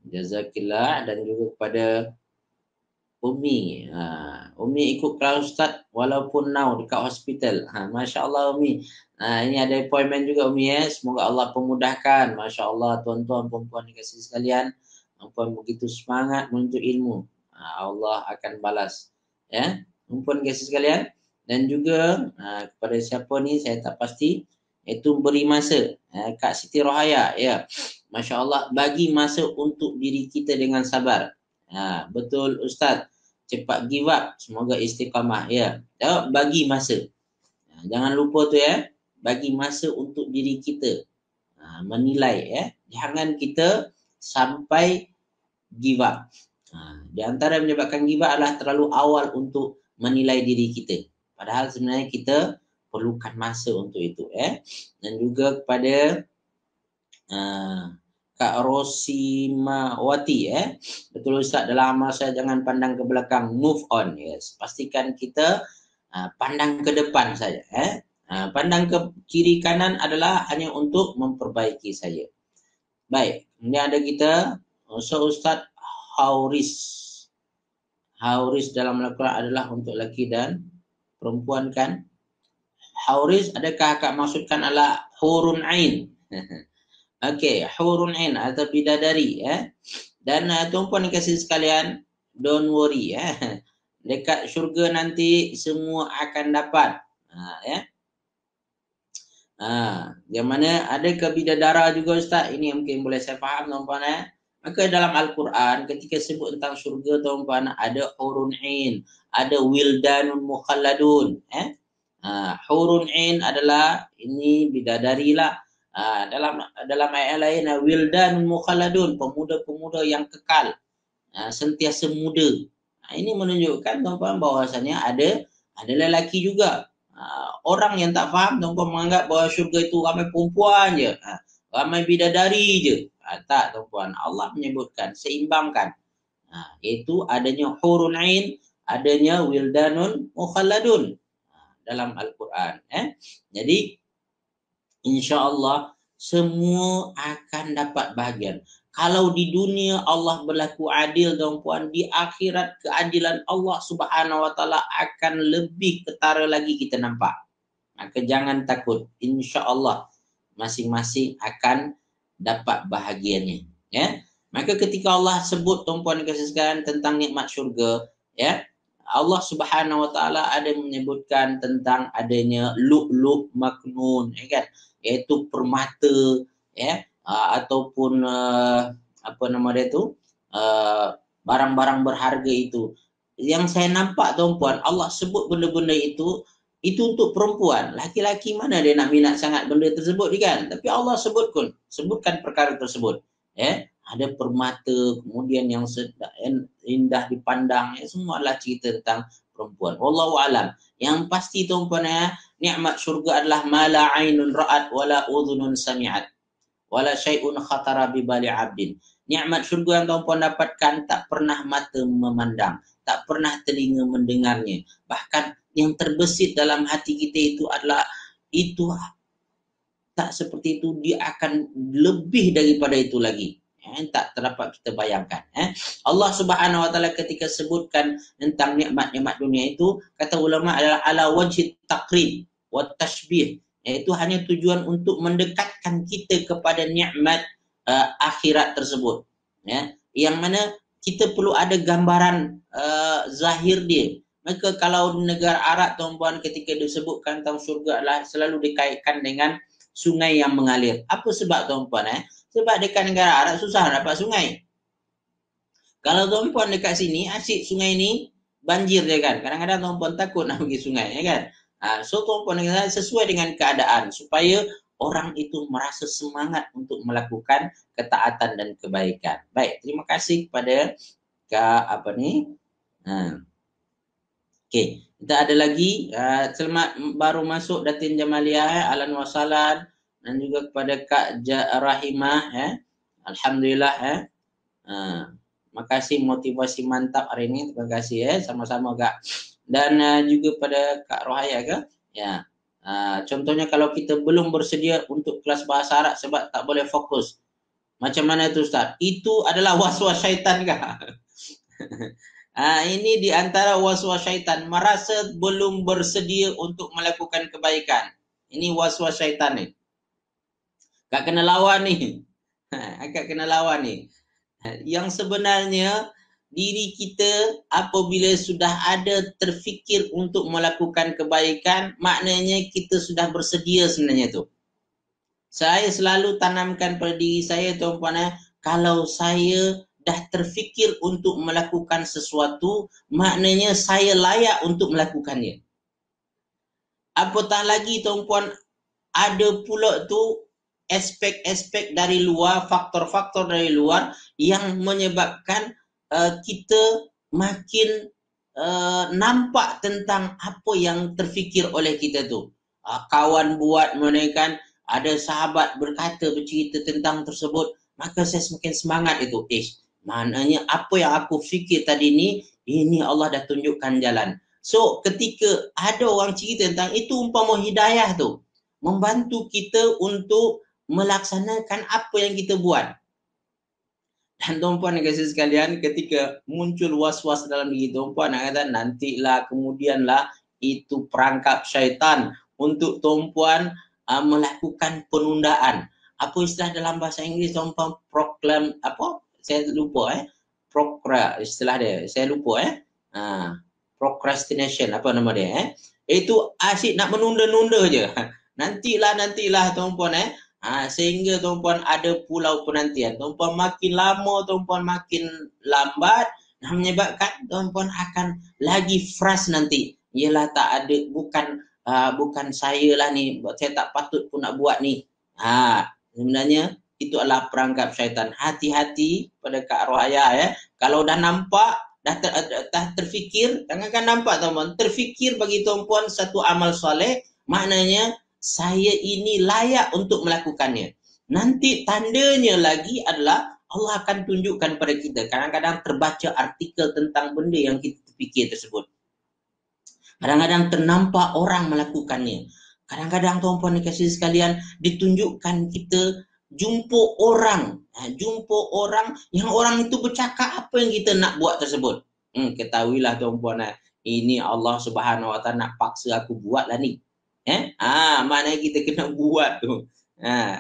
Jazakillah. Dan juga kepada Umi. Umi ikut kelas Ustaz walaupun now dekat hospital. Masya Allah Umi. Ini ada appointment juga Umi Semoga Allah pemudahkan. Masya Allah tuan-tuan perempuan dikasih sekalian. Perempuan begitu semangat menuntut ilmu. Allah akan balas. Ya, perempuan dikasih sekalian. Dan juga kepada siapa ni saya tak pasti. Itu beri masa. Kak Siti Rohaya. Ya. Masya Allah bagi masa untuk diri kita dengan sabar. Betul Ustaz. Cepat give up. Semoga istiqamah. Ya. Bagi masa. Jangan lupa tu bagi masa untuk diri kita. Menilai Jangan kita sampai give up. Di antara menyebabkan give up adalah terlalu awal untuk menilai diri kita. Padahal sebenarnya kita perlukan masa untuk itu. Dan juga kepada Kak Rosimawati betul Ustaz, dalam amal saya jangan pandang ke belakang, move on. Yes, pastikan kita pandang ke depan saja. Pandang ke kiri kanan adalah hanya untuk memperbaiki saja. Baik, ini ada kita Ustaz Hauris. Hauris dalam Al-Quran adalah untuk lelaki dan perempuan kan? Hauris, adakah Kak maksudkan adalah hurun ain? Okey, hurun ain atau bidadari Dan tuan-puan dikasih sekalian, don't worry Dekat syurga nanti semua akan dapat. Yang mana ada ke bidadara juga Ustaz. Ini mungkin boleh saya faham tuan-puan Maka dalam Al-Quran ketika sebut tentang syurga tuan-puan ada hurun ain, ada wildanun mukhalladun. Hurun ain adalah ini bidadari lah. Dalam ayat lain wildanun mukhalladun, pemuda-pemuda yang kekal, sentiasa muda. Ini menunjukkan tuan-tuan bahwasanya ada lelaki juga. Orang yang tak faham tuan-tuan menganggap bahawa syurga itu ramai perempuan je, ramai bidadari je. Tak tuan-tuan, Allah menyebutkan seimbangkan. Iaitu adanya hurun ain, adanya wildanun mukhalladun dalam Al-Quran. Jadi insya-Allah semua akan dapat bahagian. Kalau di dunia Allah berlaku adil tuan-puan, di akhirat keadilan Allah Subhanahu wa taala akan lebih ketara lagi kita nampak. Maka jangan takut, insya-Allah masing-masing akan dapat bahagiannya. Maka ketika Allah sebut tuan-puan dikasih sekalian tentang nikmat syurga, Allah Subhanahu wa taala ada menyebutkan tentang adanya lu'lu' maknun, kan? Iaitu permata ataupun apa nama dia tu barang-barang berharga itu yang saya nampak tuan-puan, Allah sebut benda-benda itu untuk perempuan. Laki-laki mana dia nak minat sangat benda tersebut kan? Tapi Allah sebutkan perkara tersebut. Ada permata, kemudian yang indah dipandang, semua adalah cerita tentang perempuan. Wallahu alam. Yang pasti tuan-puan, nikmat syurga adalah mala ainun ra'at wala udhunun sami'at wala syai'un khatara bi bali 'abdin. Nikmat syurga yang tuan-puan dapatkan tak pernah mata memandang, tak pernah telinga mendengarnya. Bahkan yang terbesit dalam hati kita itu adalah itu tak seperti itu, dia akan lebih daripada itu lagi. Tak terdapat kita bayangkan. Allah Subhanahu wa taala ketika sebutkan tentang nikmat-nikmat dunia itu, kata ulama adalah ala wajhi taqrib wa tashbih, iaitu hanya tujuan untuk mendekatkan kita kepada nikmat akhirat tersebut. Yang mana kita perlu ada gambaran zahir dia. Maka kalau di negara Arab tuan-puan, ketika disebutkan tentang syurga adalah selalu dikaitkan dengan sungai yang mengalir. Apa sebab tuan-puan? Sebab dekat negara Arab susah dapat sungai. Kalau tuan-puan dekat sini, asyik sungai ni banjir dia kan. Kadang-kadang tuan-puan takut nak pergi sungai, kan. So tuan-puan sesuai dengan keadaan supaya orang itu merasa semangat untuk melakukan ketaatan dan kebaikan. Baik, terima kasih kepada Kak Okey, kita ada lagi selamat baru masuk Datin Jamalia, ahlan wa sahlan, dan juga kepada Kak Rahimah, alhamdulillah, makasih motivasi mantap hari ini, terima kasih sama-sama Kak. Dan juga pada Kak Rohaya ke? Ya. Contohnya kalau kita belum bersedia untuk kelas bahasa Arab sebab tak boleh fokus. Macam mana tu Ustaz? Itu adalah was-was syaitan Kak. Ini di antara was-was syaitan, merasa belum bersedia untuk melakukan kebaikan. Ini was-was syaitan ni. Kak kena lawan ni. Kak kena lawan ni. Yang sebenarnya diri kita apabila sudah ada terfikir untuk melakukan kebaikan, maknanya kita sudah bersedia sebenarnya tu. Saya selalu tanamkan pada diri saya tuan-puan, kalau saya dah terfikir untuk melakukan sesuatu, maknanya saya layak untuk melakukannya. Apatah lagi tuan-puan, ada pula tu aspek-aspek dari luar, faktor-faktor dari luar yang menyebabkan kita makin nampak tentang apa yang terfikir oleh kita tu. Kawan buat menaikkan, ada sahabat bercerita tentang tersebut, maka saya semakin semangat itu. Maknanya apa yang aku fikir tadi ni, ini Allah dah tunjukkan jalan. So ketika ada orang cerita tentang itu, umpama hidayah tu membantu kita untuk melaksanakan apa yang kita buat. Dan tuan-puan dan kasih sekalian, ketika muncul was-was dalam diri tuan-puan, nak kata nantilah, kemudianlah, itu perangkap syaitan untuk tuan-puan melakukan penundaan. Apa istilah dalam bahasa Inggeris tuan-puan? Saya lupa istilah dia. Saya lupa procrastination, apa nama dia? Itu asyik nak menunda-nunda je. Nantilah tuan-puan sehingga tuan-puan ada pulau penantian. Tuan-puan makin lama, tuan-puan makin lambat, menyebabkan tuan-puan akan lagi frust nanti. Ialah tak ada, bukan saya lah ni, saya tak patut pun nak buat ni. Sebenarnya itu adalah perangkap syaitan. Hati-hati pada Kak Rohaya Kalau dah nampak, dah terfikir, jangankan nampak tuan-puan, terfikir bagi tuan-puan satu amal soleh, maknanya saya ini layak untuk melakukannya. Nanti tandanya lagi adalah Allah akan tunjukkan pada kita. Kadang-kadang terbaca artikel tentang benda yang kita fikir tersebut. Kadang-kadang ternampak orang melakukannya. Kadang-kadang tuan-puan dikasih sekalian, ditunjukkan kita jumpa orang yang orang itu bercakap apa yang kita nak buat tersebut. Ketahuilah tuan-puan, ini Allah Subhanahu wa taala nak paksa aku buat lah ni. Maknanya kita kena buat tu.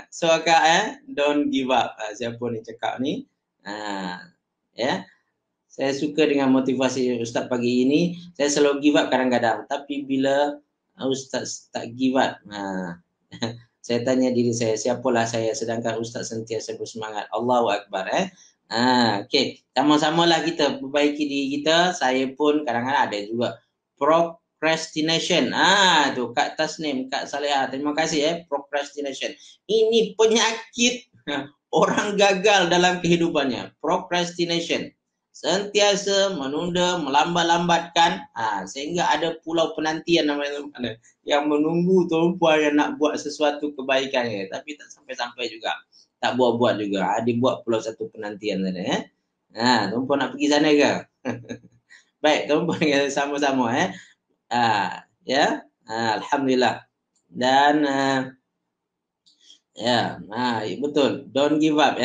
So Kak, don't give up. Siapa ni cakap ni? Saya suka dengan motivasi Ustaz pagi ini. Saya selalu give up kadang-kadang, tapi bila Ustaz tak give up, saya tanya diri saya, siapalah saya sedangkan Ustaz sentiasa bersemangat. Allahu Akbar. Okey. Sama-samalah kita perbaiki diri kita. Saya pun kadang-kadang ada juga procrastination. Tu Kak Tasnim, Kak Saleha. Terima kasih procrastination. Ini penyakit orang gagal dalam kehidupannya. Procrastination. Sentiasa menunda, melambat-lambatkan sehingga ada pulau penantian namanya yang menunggu tuan-puan yang nak buat sesuatu kebaikan tapi tak sampai-sampai juga. Tak buat-buat juga. Dibuat pula satu penantian tadi. Tuan-puan nak pergi sana ke? Baik, tuan-puan kita sama-sama ya. Alhamdulillah. Dan betul. Don't give up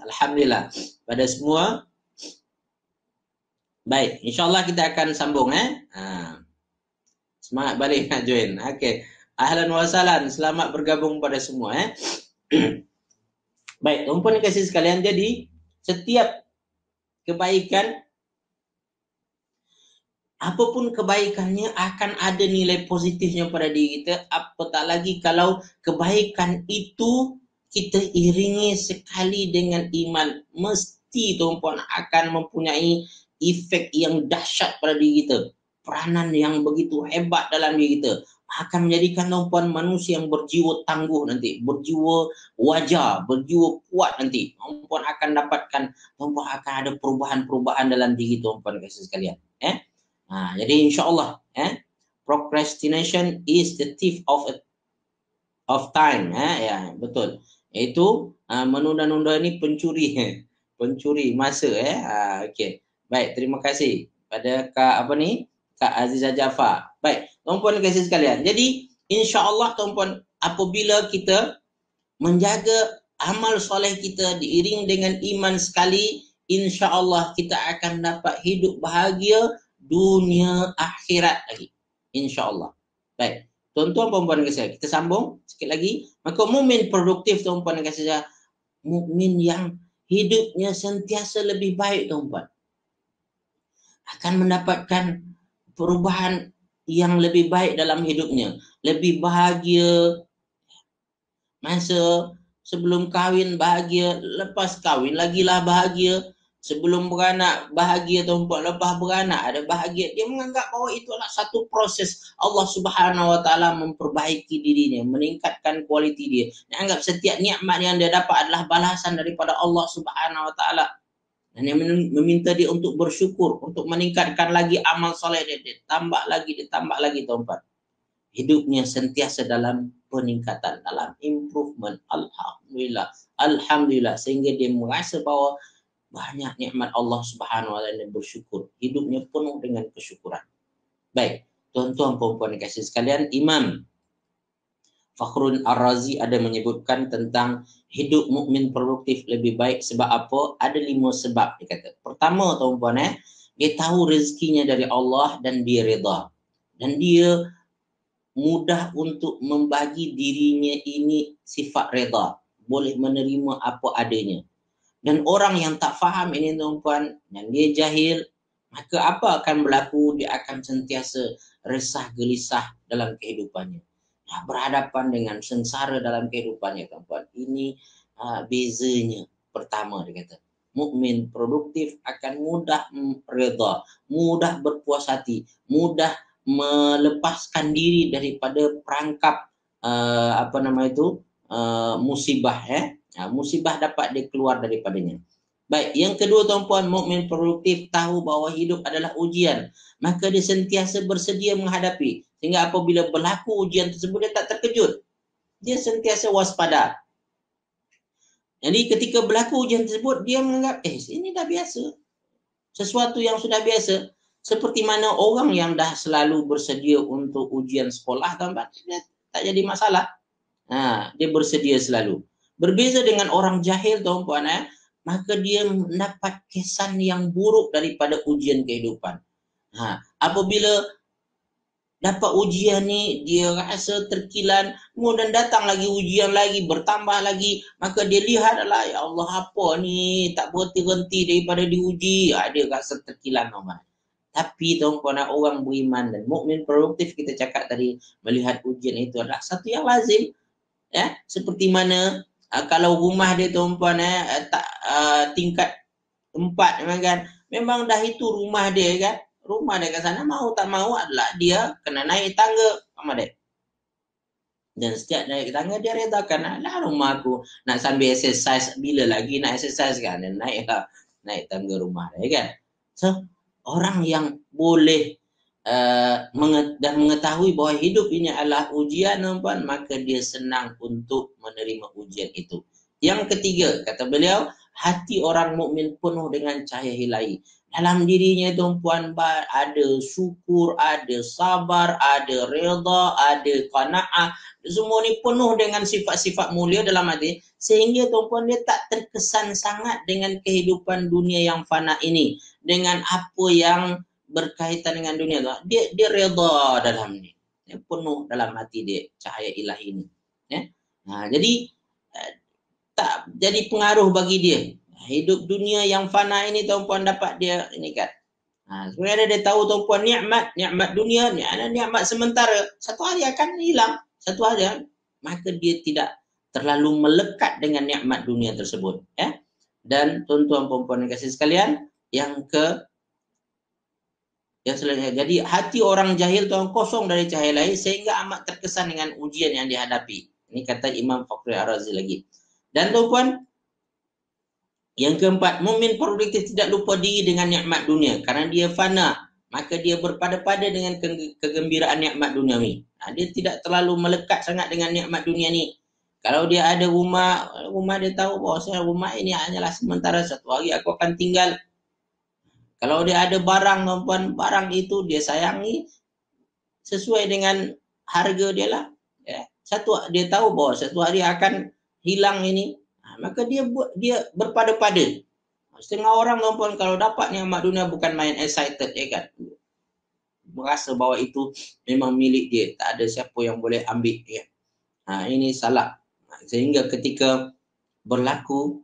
Alhamdulillah. Pada semua. Baik, insya-Allah kita akan sambung Semangat balik nak join. Okey. Ahlan wa sahlan. Selamat bergabung pada semua Baik, tuan-puan kasih sekalian, jadi setiap kebaikan, apapun kebaikannya akan ada nilai positifnya pada diri kita, apatah lagi kalau kebaikan itu kita iringi sekali dengan iman, mesti tuan-puan akan mempunyai efek yang dahsyat pada diri kita, peranan yang begitu hebat dalam diri kita, akan menjadikan tuan-puan manusia yang berjiwa tangguh nanti, berjiwa wajar, berjiwa kuat nanti. Tuan-puan akan dapatkan, tuan-puan akan ada perubahan-perubahan dalam diri tuan-puan kasih sekalian. Jadi insya-Allah procrastination is the thief of time. Betul. Itu menunda-nunda ini pencuri masa okey. Baik, terima kasih pada Kak Azizah Jafar. Baik, tuan-puan kasih sekalian. Jadi insya-Allah tuan-puan, apabila kita menjaga amal soleh kita diiring dengan iman sekali, insya-Allah kita akan dapat hidup bahagia dunia akhirat lagi. Insya-Allah. Baik. Tuan-tuan puan-puan kasih, kita sambung sikit lagi. Maka mukmin produktif tuan-puan kasih, mukmin yang hidupnya sentiasa lebih baik tuan-puan, akan mendapatkan perubahan yang lebih baik dalam hidupnya, lebih bahagia. Masa sebelum kahwin bahagia, lepas kahwin lagilah bahagia, sebelum beranak bahagia tuan-puan, lepas beranak ada bahagia. Dia menganggap bahawa itu adalah satu proses Allah Subhanahu Wa Taala memperbaiki dirinya, meningkatkan kualiti dia. Dia anggap setiap nikmat yang dia dapat adalah balasan daripada Allah Subhanahu Wa Taala. Dan yang meminta dia untuk bersyukur, untuk meningkatkan lagi amal soleh dia, ditambah lagi tuan-puan. Hidupnya sentiasa dalam peningkatan, dalam improvement. Alhamdulillah, sehingga dia merasa bahawa banyak nikmat Allah Subhanahu Wa Taala dan bersyukur. Hidupnya penuh dengan kesyukuran. Baik, tuan-tuan puan-puan kasih sekalian, Imam Fakhrul Ar-Razi ada menyebutkan tentang hidup mukmin produktif lebih baik sebab apa? Ada 5 sebab dia kata. Pertama tuan-puan dia tahu rezekinya dari Allah dan dia reda. Dan dia mudah untuk membagi dirinya ini sifat reda, boleh menerima apa adanya. Dan orang yang tak faham ini tuan-puan, dan dia jahil, maka apa akan berlaku? Dia akan sentiasa resah gelisah dalam kehidupannya, berhadapan dengan sengsara dalam kehidupannya tuan-puan. Ini bezanya. Pertama dia kata, mukmin produktif akan mudah reda, mudah berpuas hati, mudah melepaskan diri daripada perangkap musibah musibah dapat dia keluar daripadanya. Baik, yang kedua tuan-puan, mukmin produktif tahu bahawa hidup adalah ujian, maka dia sentiasa bersedia menghadapi, sehingga apabila berlaku ujian tersebut dia tak terkejut, dia sentiasa waspada. Jadi ketika berlaku ujian tersebut dia menganggap ini dah biasa, sesuatu yang sudah biasa. Seperti mana orang yang dah selalu bersedia untuk ujian sekolah tuan-puan, dia tak jadi masalah. Dia bersedia selalu. Berbeza dengan orang jahil tuan-puan, maka dia mendapat kesan yang buruk daripada ujian kehidupan. Apabila dapat ujian ni, dia rasa terkilan, kemudian datang lagi ujian lagi, bertambah lagi, maka dia lihat adalah, ya Allah apa ni, tak berhenti-henti daripada diuji, dia rasa terkilan tuan-puan. Tapi tuan-puan, orang beriman dan mukmin produktif kita cakap tadi, melihat ujian itu adalah satu yang lazim. Seperti mana kalau rumah dia tuan-puan tingkat tempat kan. Memang dah itu rumah dia kan. Rumah dia kat sana, mau tak mau adalah dia kena naik tangga sama dia. Dan setiap naik tangga dia redakan, lah rumah aku nak sambil exercise, bila lagi nak exercise kan, dan naik tangga rumah dia kan. So orang yang boleh dan mengetahui bahawa hidup ini adalah ujian, tuan, maka dia senang untuk menerima ujian itu. Yang ketiga, kata beliau, hati orang mukmin penuh dengan cahaya ilahi. Dalam dirinya, tuan, ada syukur, ada sabar, ada redha, ada qanaah. Semua ni penuh dengan sifat-sifat mulia dalam hati, sehingga tuan dia tak terkesan sangat dengan kehidupan dunia yang fana ini, dengan apa yang berkaitan dengan dunia tu. Dia redha dalam ni, dia penuh dalam hati dia cahaya ilahi ni, ya. Jadi tak jadi pengaruh bagi dia. Hidup dunia yang fana ini, tuan dapat dia ini kan. Sebenarnya dia tahu, tuan, nikmat dunia ni adalah nikmat sementara. Satu hari akan hilang, satu hari, maka dia tidak terlalu melekat dengan nikmat dunia tersebut, ya. Dan tuan-tuan puan-puan yang kasih sekalian, yang selanjutnya, jadi hati orang jahil, tuan, kosong dari cahaya ilahi sehingga amat terkesan dengan ujian yang dihadapi. Ini kata Imam Fakhri Ar-Razi lagi. Dan tuan, yang keempat, mukmin produktif tidak lupa diri dengan nikmat dunia karena dia fana, maka dia berpada-pada dengan kegembiraan nikmat duniawi. Dia tidak terlalu melekat sangat dengan nikmat dunia ni. Kalau dia ada rumah dia tahu bahawa rumah ini hanyalah sementara, satu hari aku akan tinggal. Kalau dia ada barang, tuan, barang itu dia sayangi sesuai dengan harga dia lah, ya. Dia tahu bahawa satu hari akan hilang ini, maka dia berpada-pada. Setengah orang, tuan, kalau dapat nikmat dunia bukan main excited, ya kan, merasa bahawa itu memang milik dia, tak ada siapa yang boleh ambil, ya. Ini salah. Sehingga ketika berlaku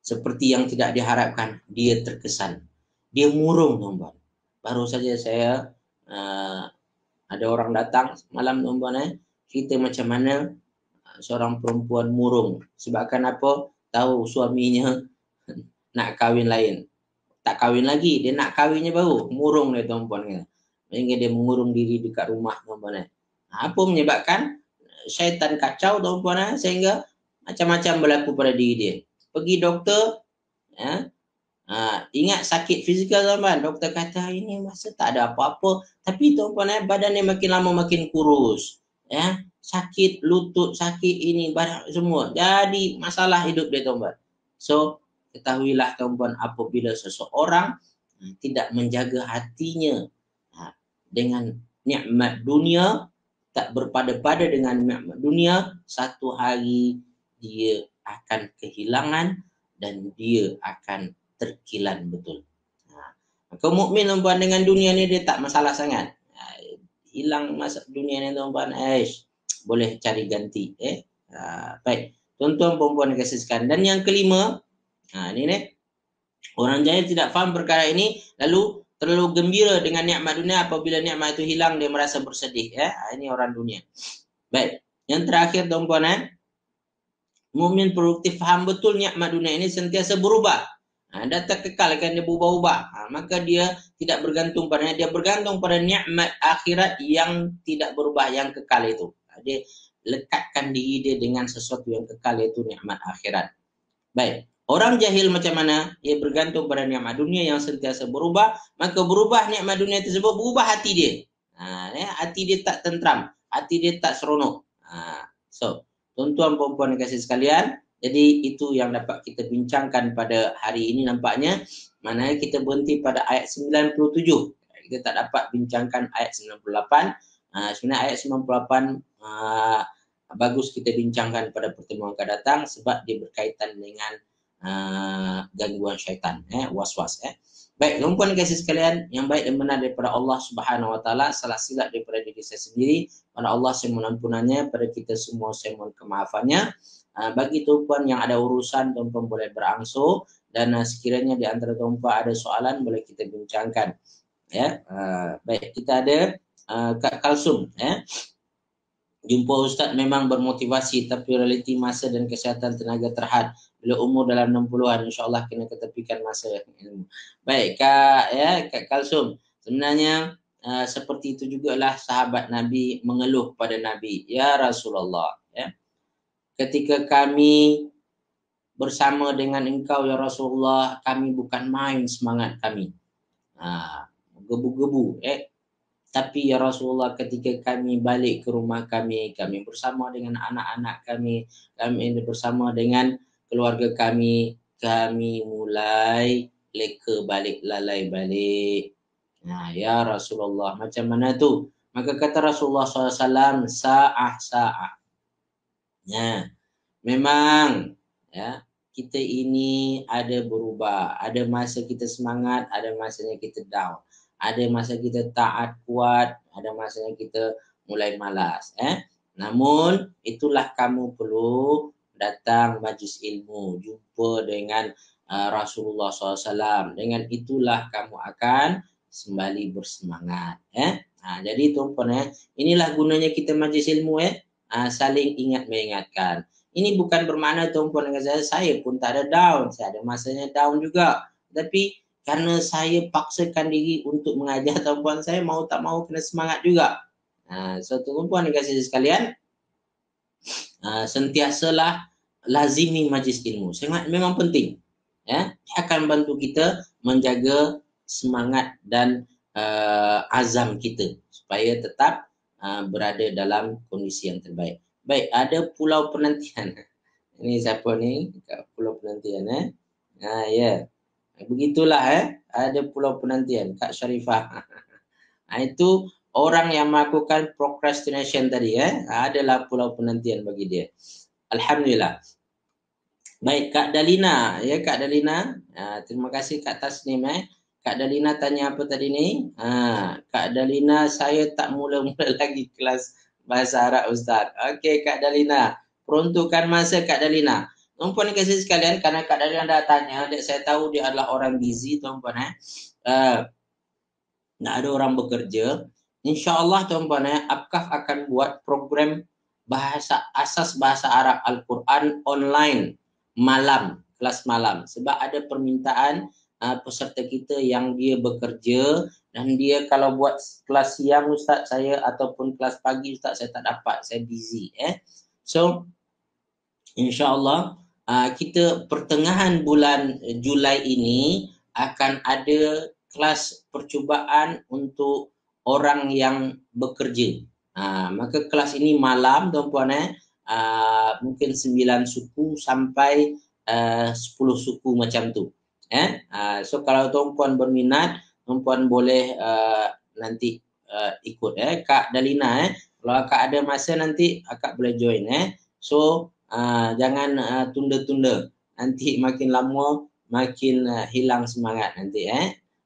seperti yang tidak diharapkan, dia terkesan, dia murung, tuan. Baru saja saya ada orang datang malam, tuan, cerita macam mana seorang perempuan murung. Sebabkan apa? Tahu suaminya nak kahwin lain. Tak kahwin lagi, dia nak kahwinnya baru. Murung dia, tuan-puan. Sehingga dia mengurung diri dekat rumah, tuan-puan. Apa menyebabkan? Syaitan kacau, tuan-puan, sehingga macam-macam berlaku pada diri dia. Pergi doktor, ya. Ingat sakit fizikal, tuan-puan. Doktor kata ini masa tak ada apa-apa. Tapi, tuan-puan, badannya makin lama makin kurus. Ya. Sakit lutut, sakit ini, badan semua. Jadi masalah hidup dia, tuan-puan. So, ketahuilah, tuan-puan, apabila seseorang tidak menjaga hatinya dengan nikmat dunia, tak berpada-pada dengan nikmat dunia, satu hari dia akan kehilangan dan dia akan terkilan betul. Maka mukmin, tuan-puan, dengan dunia ni dia tak masalah sangat. Hilang masa dunia ni, tuan-puan, boleh cari ganti. Baik, tuan-tuan perempuan kasihkan. Dan yang kelima, ini orang jahil tidak faham perkara ini, lalu terlalu gembira dengan nikmat dunia. Apabila nikmat itu hilang, dia merasa bersedih. Ini orang dunia. Baik, yang terakhir, tuan-puan, mukmin produktif faham betul nikmat dunia ini sentiasa berubah. Dan tak kekal, kan dia berubah-ubah. Maka dia tidak bergantung padanya, dia bergantung pada nikmat akhirat yang tidak berubah, yang kekal itu. Dia lekatkan diri dia dengan sesuatu yang kekal, yaitu nikmat akhirat. Baik, orang jahil macam mana? Dia bergantung pada nikmat dunia yang sentiasa berubah, maka berubah nikmat dunia tersebut, berubah hati dia. Hati dia tak tentram, hati dia tak seronok. So, tuan-tuan perempuan kasih sekalian, jadi itu yang dapat kita bincangkan pada hari ini nampaknya. Mana kita berhenti pada ayat 97. Kita tak dapat bincangkan ayat 98. Sebenarnya ayat 98 bagus kita bincangkan pada pertemuan akan datang sebab dia berkaitan dengan gangguan syaitan, was-was. Baik, tuan-puan kasih sekalian, yang baik dan benar daripada Allah Subhanahu Wa Taala, salah silap daripada diri saya sendiri, pada Allah saya mohon ampunannya, pada kita semua saya mohon kemaafannya. Bagi tuan-puan yang ada urusan, tuan-puan boleh berangsur, dan sekiranya di antara tuan-puan ada soalan, boleh kita bincangkan. Baik, kita ada Kak Kalsum. Jumpa Ustaz memang bermotivasi, tapi realiti masa dan kesihatan tenaga terhad. Bila umur dalam 60-an, insyaAllah kena ketepikan masa ilmu. Baik, Kak Kalsum. Sebenarnya seperti itu jugalah sahabat Nabi mengeluh pada Nabi. Ya Rasulullah, ya. Ketika kami bersama dengan engkau ya Rasulullah, kami bukan main semangat kami. Gebu-gebu, tapi ya Rasulullah, ketika kami balik ke rumah kami bersama dengan anak-anak kami bersama dengan keluarga kami mulai leka balik, lalai balik. Ya Rasulullah, macam mana tu? Maka kata Rasulullah SAW, sa'ah. Ya, memang ya, kita ini ada berubah. Ada masa kita semangat, ada masanya kita down. Ada masa kita taat kuat, ada masanya kita mulai malas. Namun itulah kamu perlu datang majlis ilmu, jumpa dengan Rasulullah SAW. Dengan itulah kamu akan kembali bersemangat. Jadi tuan-tuan, inilah gunanya kita majlis ilmu. Saling ingat mengingatkan. Ini bukan bermakna tuan-puan dengan saya pun tak ada down. Saya ada masanya down juga. Tapi karena saya paksakan diri untuk mengajar tuan-puan, saya mau tak mau kena semangat juga. So tuan-puan dengan saya sekalian, sentiasalah lazimi majlis ilmu. Sangat memang penting. Akan bantu kita menjaga semangat dan azam kita supaya tetap berada dalam kondisi yang terbaik. Baik, ada pulau penantian. Ini siapa ni? Kat pulau penantian. Ya. Begitulah ada pulau penantian. Kak Syarifah. Itu orang yang melakukan procrastination tadi. Adalah pulau penantian bagi dia. Alhamdulillah. Baik, Kak Dalina. Ya, Kak Dalina. Terima kasih Kak Tasnim. Kak Dalina tanya apa tadi ni? Kak Dalina, saya tak mula-mula lagi kelas bahasa Arab Ustaz. Okey Kak Dalina, peruntukan masa Kak Dalina. Tuan-puan kasih sekalian, karena Kak Dalina dah tanya, saya tahu dia adalah orang busy tuan-puan. Nak ada orang bekerja. InsyaAllah tuan-puan, Apkaf akan buat program asas bahasa Arab Al-Quran online malam, kelas malam. Sebab ada permintaan peserta kita yang dia bekerja dan dia kalau buat kelas siang Ustaz saya ataupun kelas pagi Ustaz saya tak dapat, saya busy. So insyaAllah kita pertengahan bulan Julai ini akan ada kelas percubaan untuk orang yang bekerja. Maka kelas ini malam tuan-puan, mungkin 9 suku sampai 10 suku macam tu. So kalau tuan-puan berminat, tuan-puan boleh nanti ikut. Kak Dalina, kalau Kak ada masa nanti Kak boleh join. So jangan tunda-tunda. Nanti makin lama makin hilang semangat nanti.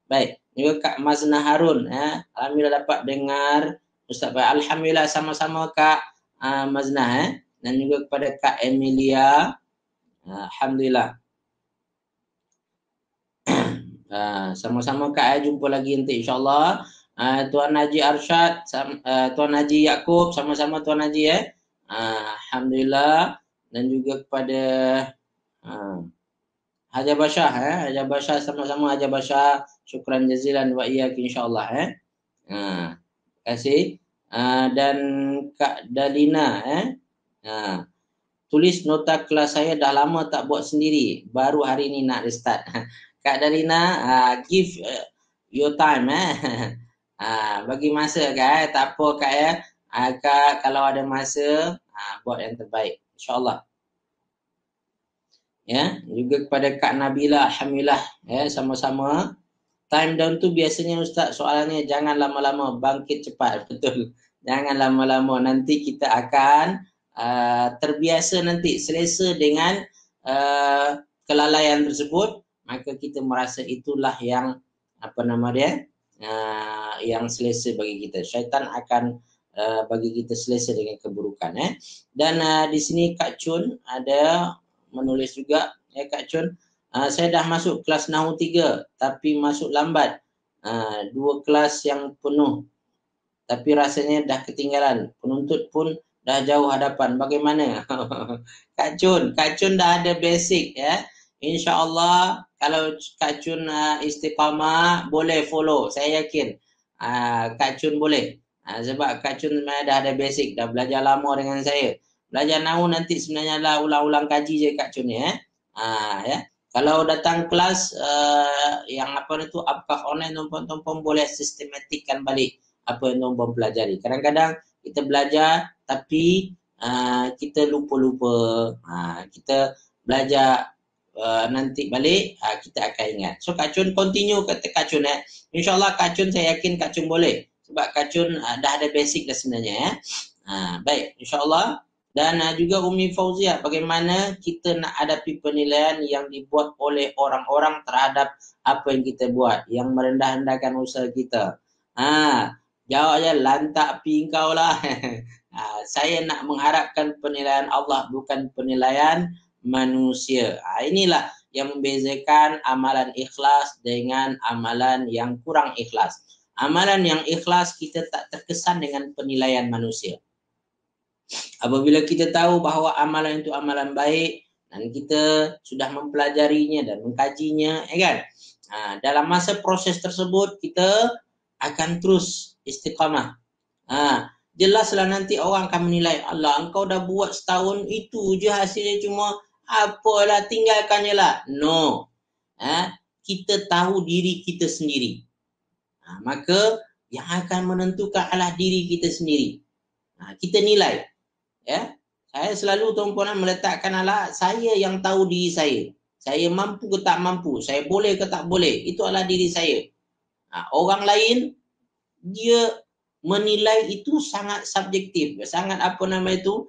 Baik, juga Kak Mazna Harun. Alhamdulillah dapat dengar Ustaz. Alhamdulillah sama-sama Kak Mazna. Dan juga kepada Kak Emilia. Alhamdulillah. Sama-sama Kak, jumpa lagi nanti insyaAllah. Tuan Haji Arsyad, Tuan Haji Yaakob, sama-sama Tuan Haji. Alhamdulillah. Dan juga kepada Haji Basyah. Haji Basyah, sama-sama Haji Basyah. Syukran jazilan wa iyyak insyaAllah. Terima kasih. Dan Kak Dalina. Tulis nota kelas saya dah lama tak buat sendiri. Baru hari ni nak restart. Kak Dalina, give your time. Bagi masa Kak. Tak apa Kak Kak kalau ada masa, buat yang terbaik. InsyaAllah. Ya, juga kepada Kak Nabila, alhamdulillah. Sama-sama. Time down tu biasanya Ustaz soalannya jangan lama-lama, bangkit cepat. Betul. Jangan lama-lama. Nanti kita akan terbiasa nanti, selesa dengan kelalaian tersebut. Maka kita merasa itulah yang yang selesa bagi kita. Syaitan akan bagi kita selesa dengan keburukan. Dan di sini Kak Chun ada menulis juga, Kak Chun, saya dah masuk kelas Nahu 3 tapi masuk lambat. 2 kelas yang penuh tapi rasanya dah ketinggalan. Penuntut pun dah jauh hadapan. Bagaimana? Kak Chun dah ada basic ya. InsyaAllah kalau Kak Chun istiqamah boleh follow. Saya yakin Kak Chun boleh. Sebab Kak Chun sebenarnya dah ada basic. Dah belajar lama dengan saya. Belajar nahu nanti sebenarnya lah ulang-ulang kaji je Kak Chun ya. Ya. Kalau datang kelas yang apa itu apakah online tumpang-tumpang boleh sistematikkan balik apa yang tumpang pelajari. Kadang-kadang kita belajar tapi kita lupa-lupa. Kita belajar nanti balik kita akan ingat. So Kak Chun continue kata Kak Chun InsyaAllah Kak Chun saya yakin Kak Chun boleh. Sebab Kak Chun dah ada basic dah sebenarnya ya. Baik insyaAllah. Dan juga Umi Fauzia, bagaimana kita nak hadapi penilaian yang dibuat oleh orang-orang terhadap apa yang kita buat, yang merendah-rendahkan usaha kita. Jawab aja lantak pi kau lah. Saya nak mengharapkan penilaian Allah, bukan penilaian manusia. Inilah yang membezakan amalan ikhlas dengan amalan yang kurang ikhlas. Amalan yang ikhlas kita tak terkesan dengan penilaian manusia. Apabila kita tahu bahawa amalan itu amalan baik dan kita sudah mempelajarinya dan mengkajinya, kan? Dalam masa proses tersebut kita akan terus istiqamah. Jelaslah nanti orang akan menilai, Allah engkau dah buat setahun itu je hasilnya cuma apalah tinggalkannya lah. No. Kita tahu diri kita sendiri. Maka yang akan menentukan adalah diri kita sendiri. Kita nilai. Ya, saya selalu tuan-puan meletakkan adalah saya yang tahu diri saya. Saya mampu ke tak mampu, saya boleh ke tak boleh, itu adalah diri saya. Orang lain dia menilai itu sangat subjektif, sangat apa nama itu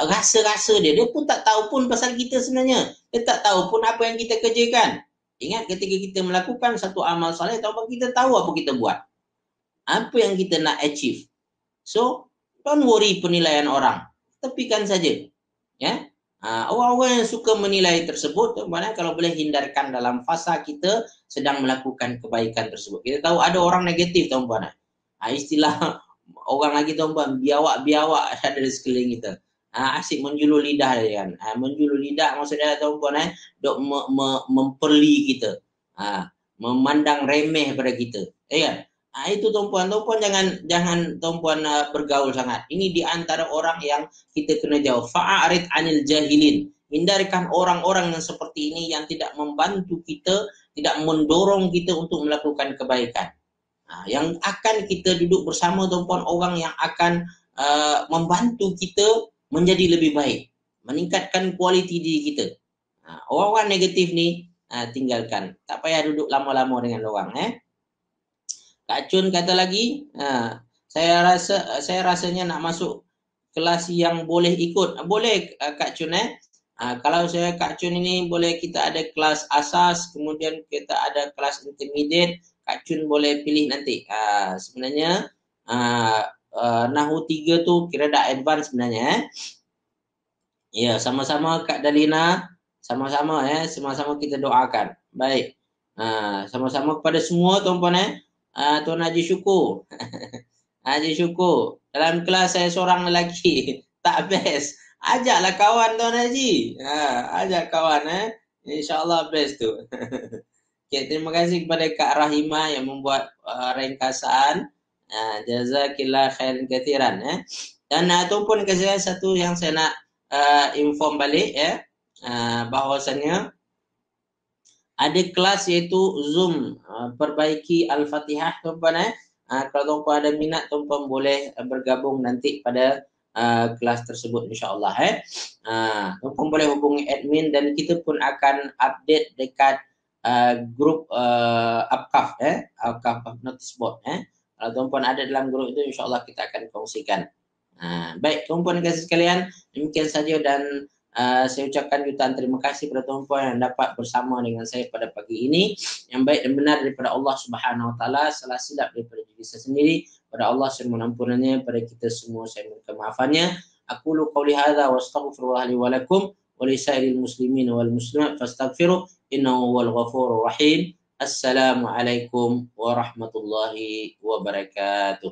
rasa-rasa dia pun tak tahu pun pasal kita sebenarnya. Dia tak tahu pun apa yang kita kerjakan. Ingat ketika kita melakukan satu amal soleh, kita tahu apa kita buat. Apa yang kita nak achieve. So, don't worry penilaian orang. Tepikan saja. Ya. Orang-orang yang suka menilai tersebut, kalau boleh hindarkan dalam fasa kita sedang melakukan kebaikan tersebut. Kita tahu ada orang negatif, tuan-puan. Istilah orang lagi, tuan-puan, biawak-biawak ada di sekeliling kita. Asyik menjulur lidah dia kan. Menjulur lidah maksudnya, tuan-puan, dok memperli kita. Memandang remeh pada kita. Ya. Itu tuan-puan jangan tuan-puan bergaul sangat. Ini di antara orang yang kita kena jauh. Fa'arid anil jahilin. Hindarkan orang-orang yang seperti ini yang tidak membantu kita, tidak mendorong kita untuk melakukan kebaikan. Yang akan kita duduk bersama tuan-puan orang yang akan membantu kita menjadi lebih baik, meningkatkan kualiti diri kita. Orang-orang negatif ni tinggalkan. Tak payah duduk lama-lama dengan orang. Kak Chun kata lagi, saya rasanya nak masuk kelas yang boleh ikut. Boleh Kak Chun kalau saya Kak Chun ini boleh kita ada kelas asas, kemudian kita ada kelas intermediate. Kak Chun boleh pilih nanti. Sebenarnya Nahu 3 tu kira dah advance sebenarnya. Ya, sama-sama Kak Dalina, sama-sama sama-sama kita doakan. Baik. Sama-sama kepada semua tuan-puan Tuan Haji Syukur. Haji Syukur. Dalam kelas saya seorang lelaki. Tak best. Ajaklah kawan Tuan Haji. Ajak kawan. InsyaAllah best tu. Okay, terima kasih kepada Kak Rahimah yang membuat ringkasan. Jazakillah khairan kathiran. Dan itu pun saya satu yang saya nak inform balik bahawasanya ada kelas iaitu Zoom perbaiki Al-Fatihah tuan-puan. Kalau tuan-puan ada minat, tuan-puan boleh bergabung nanti pada kelas tersebut insyaAllah. Tuan-puan boleh hubungi admin dan kita pun akan update dekat grup Apkaf Apkaf notice board. Kalau tuan-puan ada dalam grup itu insyaAllah kita akan kongsikan. Baik tuan-puan kasih sekalian, demikian saja dan saya ucapkan jutaan terima kasih kepada tuan-puan yang dapat bersama dengan saya pada pagi ini. Yang baik dan benar daripada Allah Subhanahu Wa Taala, salah silap daripada diri saya sendiri, pada Allah saya mohon ampunannya, pada kita semua saya mohon kemaafannya. Aku lu qauli hadza wa astaghfirullah li wa lakum wa li sairil muslimin wal muslimat fastaghfiru innahu huwal ghafurur rahim. Assalamualaikum warahmatullahi wabarakatuh.